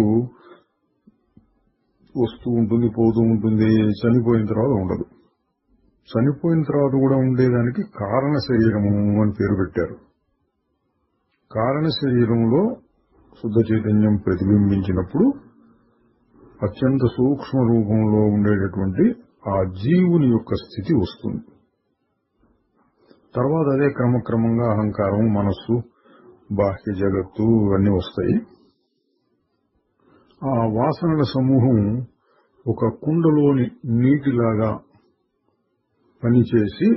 వస్తూ ఉంటుంది, పోతూ ఉంటుంది, చనిపోయిన తర్వాత ఉండదు. చనిపోయిన తర్వాత కూడా ఉండేదానికి కారణ శరీరము అని పేరు పెట్టారు. కారణ శరీరంలో శుద్ధ చైతన్యం ప్రతిబింబించినప్పుడు అత్యంత సూక్ష్మ రూపంలో ఉండేటటువంటి ఆ జీవుని యొక్క స్థితి వస్తుంది. తర్వాత అదే క్రమక్రమంగా అహంకారం, మనస్సు, బాహ్య జగత్తు ఇవన్నీ వస్తాయి. ఆ వాసనల సమూహం ఒక కుండలోని నీటిలాగా పనిచేసి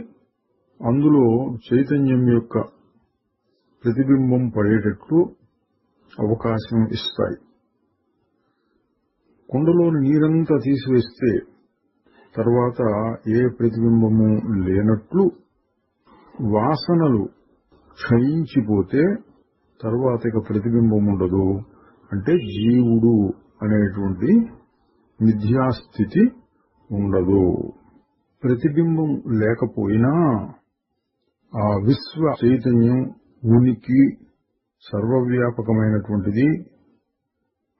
అందులో చైతన్యం యొక్క ప్రతిబింబం పడేటట్లు అవకాశం ఇస్తాయి. కుండలోని నీరంతా తీసివేస్తే తర్వాత ఏ ప్రతిబింబము లేనట్లు వాసనలు క్షయించిపోతే తర్వాత ఇక ప్రతిబింబం ఉండదు. అంటే జీవుడు అనేటువంటి మిథ్యాస్థితి ఉండదు. ప్రతిబింబం లేకపోయినా ఆ విశ్వ చైతన్యం ఉనికి సర్వవ్యాపకమైనటువంటిది,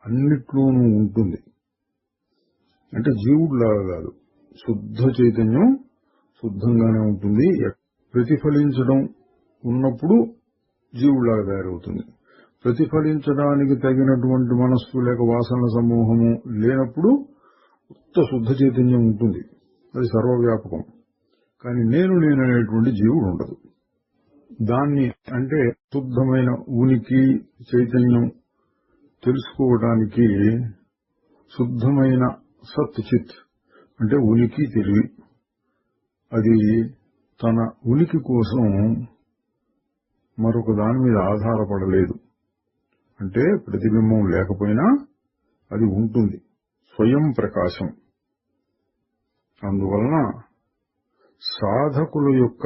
అన్నిట్లోనూ ఉంటుంది. అంటే జీవుడులాగా కాదు, శుద్ధ చైతన్యం శుద్ధంగానే ఉంటుంది. ప్రతిఫలించడం ఉన్నప్పుడు జీవుడులాగా తయారవుతుంది. ప్రతిఫలించడానికి తగినటువంటి మనస్సు లేక వాసనల సమూహము లేనప్పుడు ఉత్త శుద్ధ చైతన్యం ఉంటుంది. అది సర్వవ్యాపకం. కానీ నేననేటువంటి జీవుడు ఉండదు. దాన్ని అంటే శుద్ధమైన ఉనికి చైతన్యం తెలుసుకోవడానికి శుద్ధమైన సత్ చిత్ అంటే ఉనికి తెలివి, అది తన ఉనికి కోసం మరొక దాని మీద ఆధారపడలేదు. అంటే ప్రతిబింబం లేకపోయినా అది ఉంటుంది, స్వయం ప్రకాశం. అందువలన సాధకుల యొక్క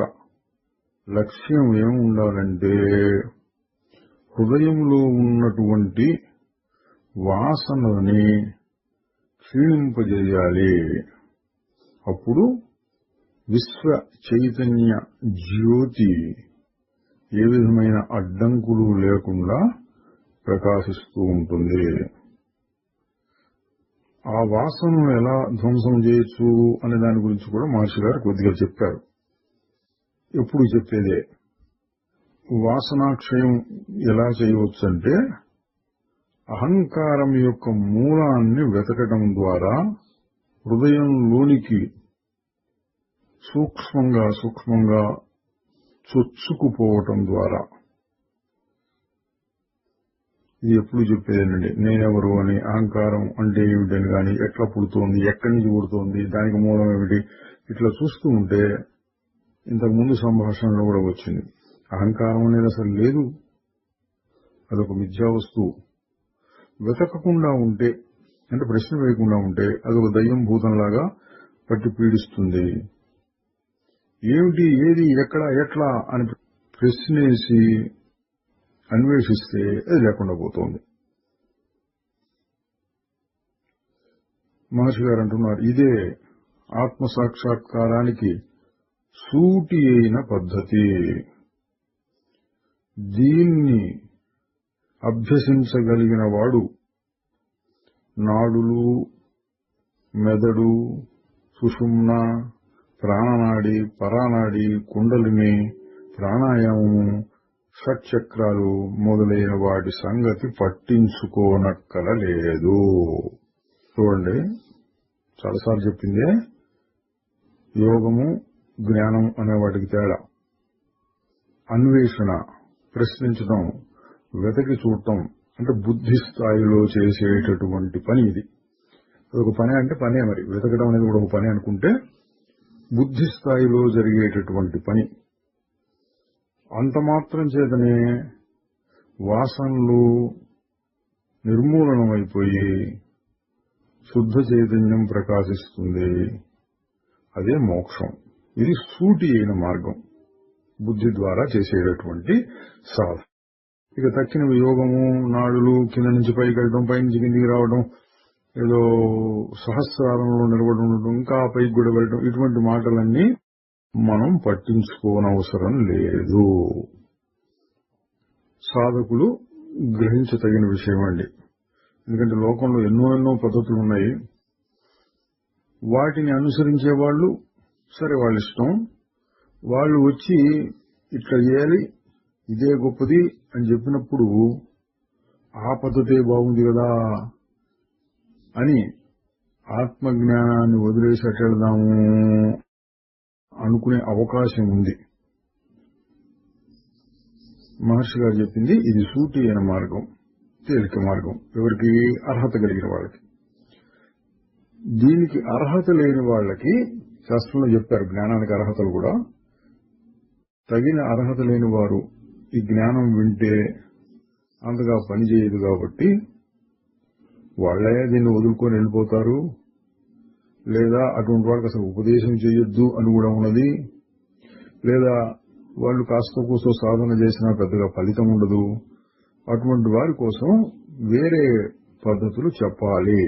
లక్ష్యం ఏముండాలంటే హృదయంలో ఉన్నటువంటి వాసనని క్షీణింపజేయాలి. అప్పుడు విశ్వ చైతన్య జ్యోతి ఏ విధమైన అడ్డంకులు లేకుండా ప్రకాశిస్తూ ఉంటుంది. ఆ వాసనను ఎలా ధ్వంసం చేయొచ్చు అనే దాని గురించి కూడా మహర్షి గారు కొద్దిగా చెప్పారు. ఎప్పుడు చెప్పేదే. వాసనాక్షయం ఎలా చేయవచ్చంటే అహంకారం యొక్క మూలాన్ని వెతకడం ద్వారా హృదయంలోనికి సూక్ష్మంగా చొచ్చుకుపోవటం ద్వారా. ఇది ఎప్పుడు చెప్పేదేనండి. నేనెవరు అని, అహంకారం అంటే ఏమిటని కానీ, ఎట్లా పుడుతోంది, ఎక్కడి నుంచి పుడుతోంది, దానికి మూలం ఏమిటి, ఇట్లా చూస్తూ ఉంటే ఇంతకుముందు సంభాషణలో కూడా వచ్చింది. అహంకారం అనేది అసలు లేదు, అదొక మిథ్యా వస్తువు. వెతకకుండా ఉంటే అంటే ప్రశ్న వేయకుండా ఉంటే అదొక దయ్యం భూతంలాగా పట్టి పీడిస్తుంది. ఏమిటి, ఏది, ఎక్కడ, ఎట్లా అని ప్రశ్నేసి అన్వేషిస్తే అది లేకుండా పోతోంది. మహర్షి గారు అంటున్నారు, ఇదే ఆత్మసాక్షాత్కారానికి సూటి అయిన పద్ధతి. దీన్ని అభ్యసించగలిగిన వాడు నాడులు, మెదడు, సుషుమ్న, ప్రాణనాడి, పరానాడి, కుండలిని, ప్రాణాయామము, షట్చక్రాలు మొదలైన వాటి సంగతి పట్టించుకోనక్కరలేదు. చూడండి, చాలాసార్లు చెప్పిందే యోగము జ్ఞానం అనే వాటికి తేడా. అన్వేషణ, ప్రశ్నించడం, వెతకి చూడటం అంటే బుద్ధి స్థాయిలో చేసేటటువంటి పని ఇది. అదొక పని అంటే పనే. మరి వెతకడం అనేది కూడా ఒక పని అనుకుంటే బుద్ధి స్థాయిలో జరిగేటటువంటి పని. అంత మాత్రం చేతనే వాసనలు నిర్మూలనమైపోయి శుద్ధ చైతన్యం ప్రకాశిస్తుంది. అదే మోక్షం. ఇది సూటి అయిన మార్గం, బుద్ధి ద్వారా చేసేటటువంటి సాధన. ఇక తక్కిన యోగము, నాడులు, కింద నుంచి పైకి వెళ్ళడం, పై నుంచి కిందికి రావడం, ఏదో సహస్రారంలో నిలబడి ఉండటం, ఇంకా పైకి కూడా వెళ్ళడం, ఇటువంటి మాటలన్నీ మనం పట్టించుకోనవసరం లేదు. సాధకులు గ్రహించదగిన విషయం అండి. ఎందుకంటే లోకంలో ఎన్నో పద్ధతులు ఉన్నాయి. వాటిని అనుసరించే వాళ్ళు సరే, వాళ్ళ ఇష్టం. వాళ్ళు వచ్చి ఇట్లా చేయాలి, ఇదే గొప్పది అని చెప్పినప్పుడు ఆ పద్ధతే బాగుంది కదా అని ఆత్మజ్ఞానాన్ని వదిలేసి అట్టెళ్దాము అనుకునే అవకాశం ఉంది. మహర్షి గారు చెప్పింది ఇది సూటి అయిన మార్గం, తేలిక మార్గం. ఎవరికి? అర్హత కలిగిన వాళ్ళకి. దీనికి అర్హత లేని వాళ్ళకి శాస్త్రంలో చెప్పారు, జ్ఞానానికి అర్హతలు కూడా. తగిన అర్హత లేని వారు ఈ జ్ఞానం వింటే అంతగా పనిచేయదు కాబట్టి వాళ్లే దీన్ని వదులుకొని వెళ్ళిపోతారు. లేదా అటువంటి వాళ్ళకి అసలు ఉపదేశం చేయొద్దు అని కూడా ఉన్నది. లేదా వాళ్ళు కాస్త కూస్తో సాధన చేసినా పెద్దగా ఫలితం ఉండదు. అటువంటి వారి కోసం వేరే పద్ధతులు చెప్పాలి.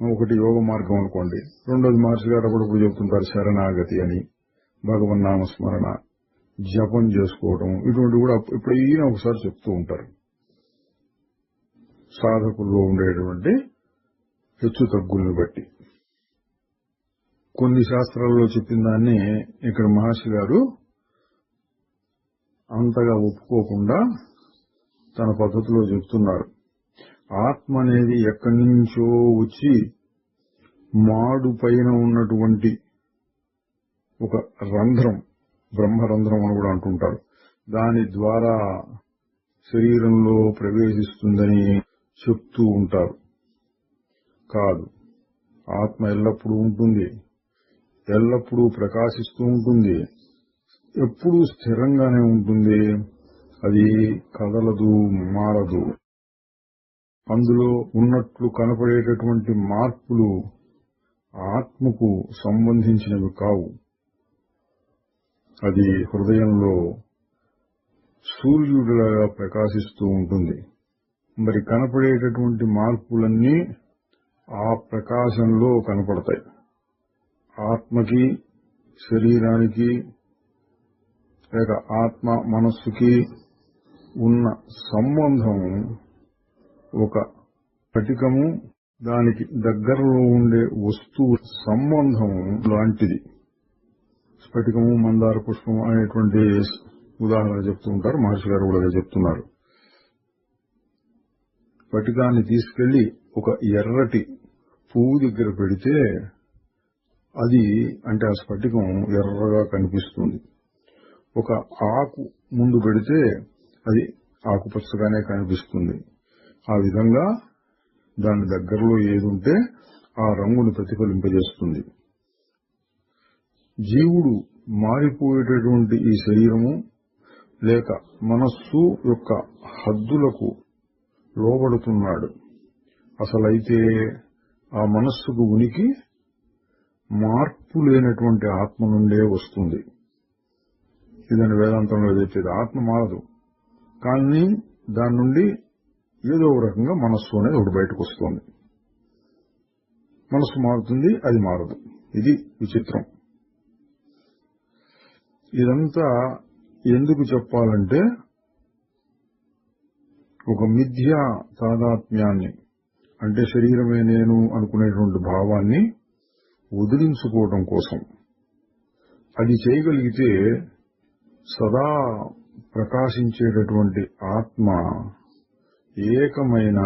ఒకటి యోగ మార్గం అనుకోండి. రెండోది మహర్షి గారు అప్పుడప్పుడు చెబుతుంటారు శరణాగతి అని, భగవన్నామస్మరణ, జపం చేసుకోవడం. ఇటువంటి కూడా ఎప్పుడైనా ఒకసారి చెప్తూ ఉంటారు. సాధకుల్లో ఉండేటువంటి హెచ్చు తగ్గుల్ని బట్టి కొన్ని శాస్త్రాల్లో చెప్పిన దాన్ని ఇక్కడ మహర్షి గారు అంతగా ఒప్పుకోకుండా తన పద్ధతిలో చెప్తున్నారు. ఆత్మ అనేది ఎక్కడి నుంచో వచ్చి మాడు పైన ఉన్నటువంటి ఒక రంధ్రం, బ్రహ్మరంధ్రం అని కూడా అంటుంటారు, దాని ద్వారా శరీరంలో ప్రవేశిస్తుందని చెప్తూ ఉంటారు. కాదు, ఆత్మ ఎల్లప్పుడూ ఉంటుంది, ఎల్లప్పుడూ ప్రకాశిస్తూ ఉంటుంది, ఎప్పుడూ స్థిరంగానే ఉంటుంది. అది కదలదు, మారదు. అందులో ఉన్నట్లు కనపడేటటువంటి మార్పులు ఆత్మకు సంబంధించినవి కావు. అది హృదయంలో సూర్యుడిలాగా ప్రకాశిస్తూ ఉంటుంది. మరి కనపడేటటువంటి మార్పులన్నీ ఆ ప్రకాశంలో కనపడతాయి. ఆత్మకి, శరీరానికి, లేక ఆత్మ మనస్సుకి ఉన్న సంబంధం ఒక స్ఫటికము, దానికి దగ్గరలో ఉండే వస్తువు సంబంధం లాంటిది. స్ఫటికము, మందార పుష్పం అనేటువంటి ఉదాహరణ చెప్తూ ఉంటారు. మహర్షి గారు కూడా చెప్తున్నారు. స్ఫటికాన్ని తీసుకెళ్లి ఒక ఎర్రటి పువ్వు దగ్గర పెడితే అది అంటే ఆ స్ఫటికం ఎర్రగా కనిపిస్తుంది. ఒక ఆకు ముందు పెడితే అది ఆకుపచ్చగానే కనిపిస్తుంది. ఆ విధంగా దాని దగ్గరలో ఏదుంటే ఆ రంగును ప్రతిఫలింపజేస్తుంది. జీవుడు మారిపోయేటటువంటి ఈ శరీరము లేక మనస్సు యొక్క హద్దులకు లోబడుతున్నాడు. అసలైతే ఆ మనస్సుకు ఉనికి మార్పు లేనటువంటి ఆత్మ నుండే వస్తుంది. ఇదని వేదాంతంలో చెప్పేది. ఆత్మ మారదు, కానీ దాని నుండి ఏదో ఒక రకంగా మనస్సు అనేది ఒకటి బయటకు వస్తుంది. మనస్సు మారుతుంది, అది మారదు. ఇది విచిత్రం. ఇదంతా ఎందుకు చెప్పాలంటే ఒక మిథ్యా తాదాత్మ్యాన్ని, అంటే శరీరమే నేను అనుకునేటువంటి భావాన్ని వదిలించుకోవడం కోసం. అది చేయగలిగితే సదా ప్రకాశించేటటువంటి ఆత్మ ఏకమైన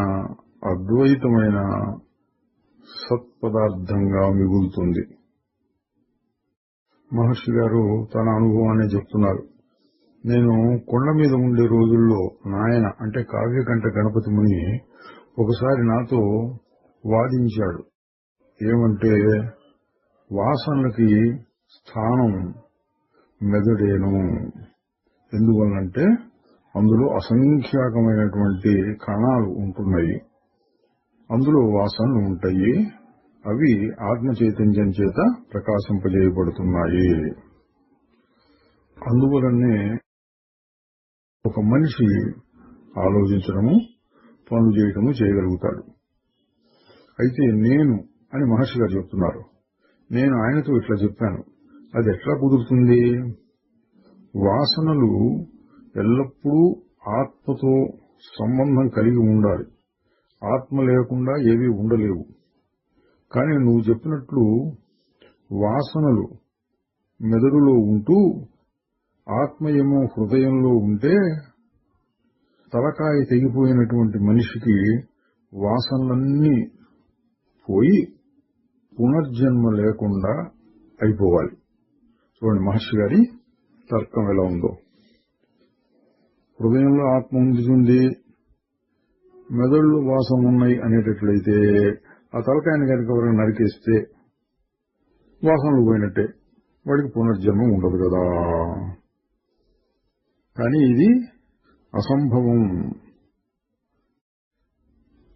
అద్వైతమైన సత్పదార్థంగా మిగులుతుంది. మహర్షి గారు తన అనుభవాన్ని చెప్తున్నారు. నేను కొండ మీద ఉండే రోజుల్లో నాయన అంటే కావ్యకంఠ గణపతి ముని ఒకసారి నాతో వాదించాడు. ఏమంటే వాసనలకి స్థానం మెదడేను. ఎందువల్లంటే అందులో అసంఖ్యాకమైనటువంటి కణాలు ఉంటున్నాయి. అందులో వాసనలు ఉంటాయి. అవి ఆత్మ చైతన్యం చేత ప్రకాశింపజేయబడుతున్నాయి. అందువలనే ఒక మనిషి ఆలోచించడము, పనులు చేయటము చేయగలుగుతాడు. అయితే నేను అని మహర్షి గారు చెప్తున్నారు. నేను ఆయనతో ఇట్లా చెప్పాను. అది ఎట్లా కుదురుతుంది? వాసనలు ఎల్లప్పుడూ ఆత్మతో సంబంధం కలిగి ఉండాలి. ఆత్మ లేకుండా ఏవీ ఉండలేవు. కానీ నువ్వు చెప్పినట్లు వాసనలు మెదడులో ఉంటూ ఆత్మ ఏమో హృదయంలో ఉంటే తలకాయ తెగిపోయినటువంటి మనిషికి వాసనలన్నీ పోయి పునర్జన్మ లేకుండా అయిపోవాలి. చూడండి మహర్షి గారి తర్కం ఎలా ఉందో. హృదయంలో ఆత్మ ఉంటుంది, మెదడులో వాసన ఉన్నాయి అనేటట్లయితే ఆ తలకాయని కనుక ఎవరైనా నరికేస్తే వాసనలు పోయినట్టే, వాడికి పునర్జన్మ ఉండదు కదా. కానీ ఇది అసంభవం.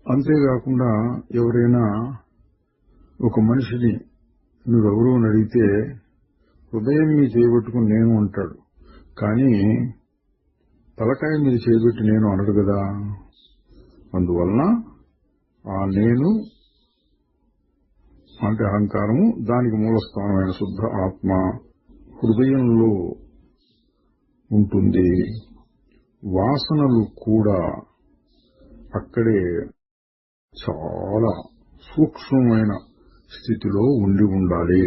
అంతేకాకుండా ఎవరైనా ఒక మనిషిని నువ్వెవరూ అని అడిగితే హృదయం మీద చేయబెట్టుకుని నేను అంటాడు, కానీ తలకాయ మీద చేయబెట్టి నేను అనడు కదా. అందువలన ఆ నేను అంటే అహంకారము, దానికి మూలస్థానమైన శుద్ధ ఆత్మ హృదయంలో ఉంటుంది. వాసనలు కూడా అక్కడే చాలా సూక్ష్మమైన స్థితిలో ఉండి ఉండాలి.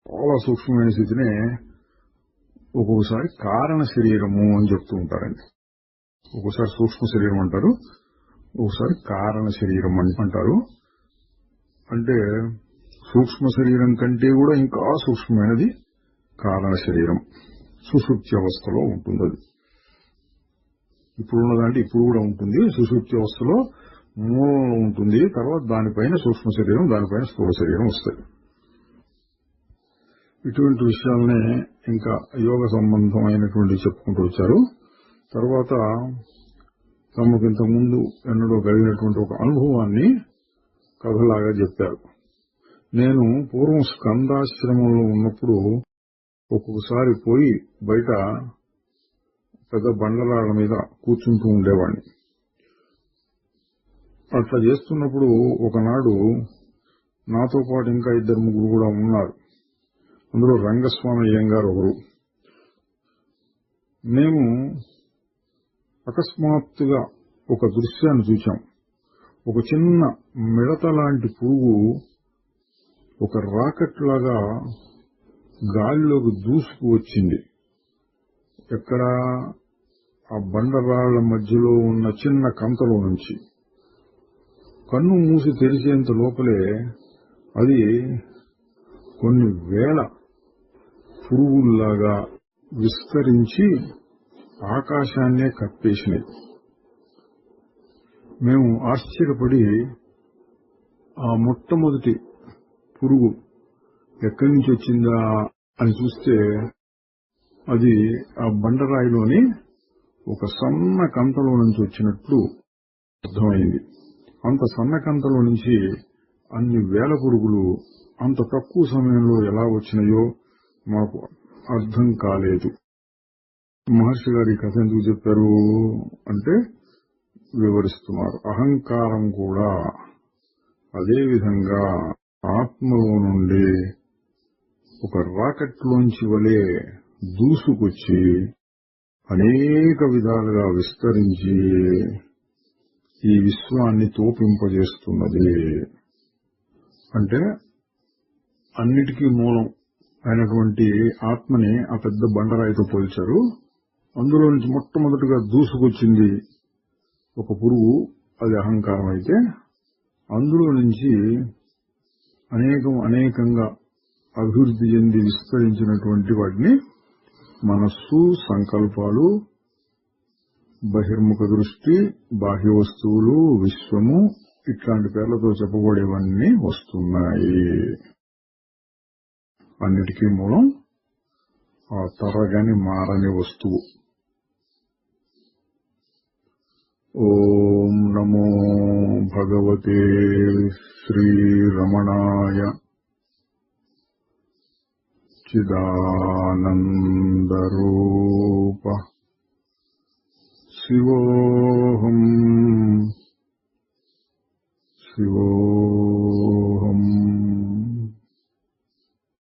చాలా సూక్ష్మమైన స్థితినే ఒక్కొక్కసారి కారణ శరీరము అని చెప్తూ ఉంటారండి. ఒక్కోసారి సూక్ష్మ శరీరం అంటారు, ఒకసారి కారణ శరీరం అంటారు. అంటే సూక్ష్మ శరీరం కంటే కూడా ఇంకా సూక్ష్మమైనది కారణ శరీరం. సుషుప్తి అవస్థలో ఉంటుంది. అది ఇప్పుడున్నదంటే ఇప్పుడు కూడా ఉంటుంది. సుషుప్తి అవస్థలో మూలంలో ఉంటుంది. తర్వాత దానిపైన సూక్ష్మ శరీరం, దానిపైన స్థూల శరీరం వస్తాయి. ఇటువంటి విషయాలనే ఇంకా యోగ సంబంధమైనటువంటి చెప్పుకుంటూ వచ్చారు. తర్వాత తమకు ఇంతకుముందు ఎన్నడో కలిగినటువంటి ఒక అనుభవాన్ని కథలాగా చెప్పారు. నేను పూర్వం స్కందాశ్రమంలో ఉన్నప్పుడు ఒక్కొక్కసారి పోయి బయట పెద్ద బండరాళ్ల మీద కూర్చుంటూ ఉండేవాడిని. అట్లా చేస్తున్నప్పుడు ఒకనాడు నాతో పాటు ఇంకా 2-3 కూడా ఉన్నారు. అందులో రంగస్వామి అయ్యంగారు ఒకరు. మేము అకస్మాత్తుగా ఒక దృశ్యాన్ని చూచాం. ఒక చిన్న మిడత లాంటి పురుగు ఒక రాకెట్ లాగా గాలిలోకి దూసుకు వచ్చింది. ఎక్కడ? ఆ బండరాళ్ల మధ్యలో ఉన్న చిన్న కంతలో నుంచి. కన్ను మూసి తెరిచేంత లోపలే అది కొన్ని వేల పురుగుల్లాగా విస్తరించి ఆకాశాన్నే కప్పేసినాయి. మేము ఆశ్చర్యపడి ఆ మొట్టమొదటి పురుగు ఎక్కడి నుంచి వచ్చిందా అని చూస్తే అది ఆ బండరాయిలోని ఒక సన్న కంతలో నుంచి వచ్చినట్లు అర్థమైంది. అంత సన్న కంతలో నుంచి అన్ని వేల పురుగులు అంత తక్కువ సమయంలో ఎలా వచ్చినాయో మాకు అర్థం కాలేదు. మహర్షి గారు ఈ కథ ఎందుకు చెప్పారు అంటే వివరిస్తున్నారు. అహంకారం కూడా అదే విధంగా ఆత్మలో నుండి ఒక రాకెట్లోంచి వలె దూసుకొచ్చి అనేక విధాలుగా విస్తరించి ఈ విశ్వాన్ని తోపింపజేస్తున్నది. అంటే అన్నిటికీ మూలం అయినటువంటి ఆత్మని ఆ పెద్ద బండరాయితో పోల్చారు. అందులో నుంచి మొట్టమొదటిగా దూసుకొచ్చింది ఒక పురుగు, అది అహంకారం అయితే అందులో నుంచి అనేకంగా అభివృద్ధి చెంది విస్తరించినటువంటి వాటిని మనస్సు, సంకల్పాలు, బహిర్ముఖ దృష్టి, బాహ్య వస్తువులు, విశ్వము ఇట్లాంటి పేర్లతో చెప్పబడేవన్నీ వస్తున్నాయి. అన్నిటికీ మూలం ఆ తరగని మారని వస్తువు. ఓం నమో భగవతే శ్రీరమణాయ చిదానందరూప శివోహమస్మి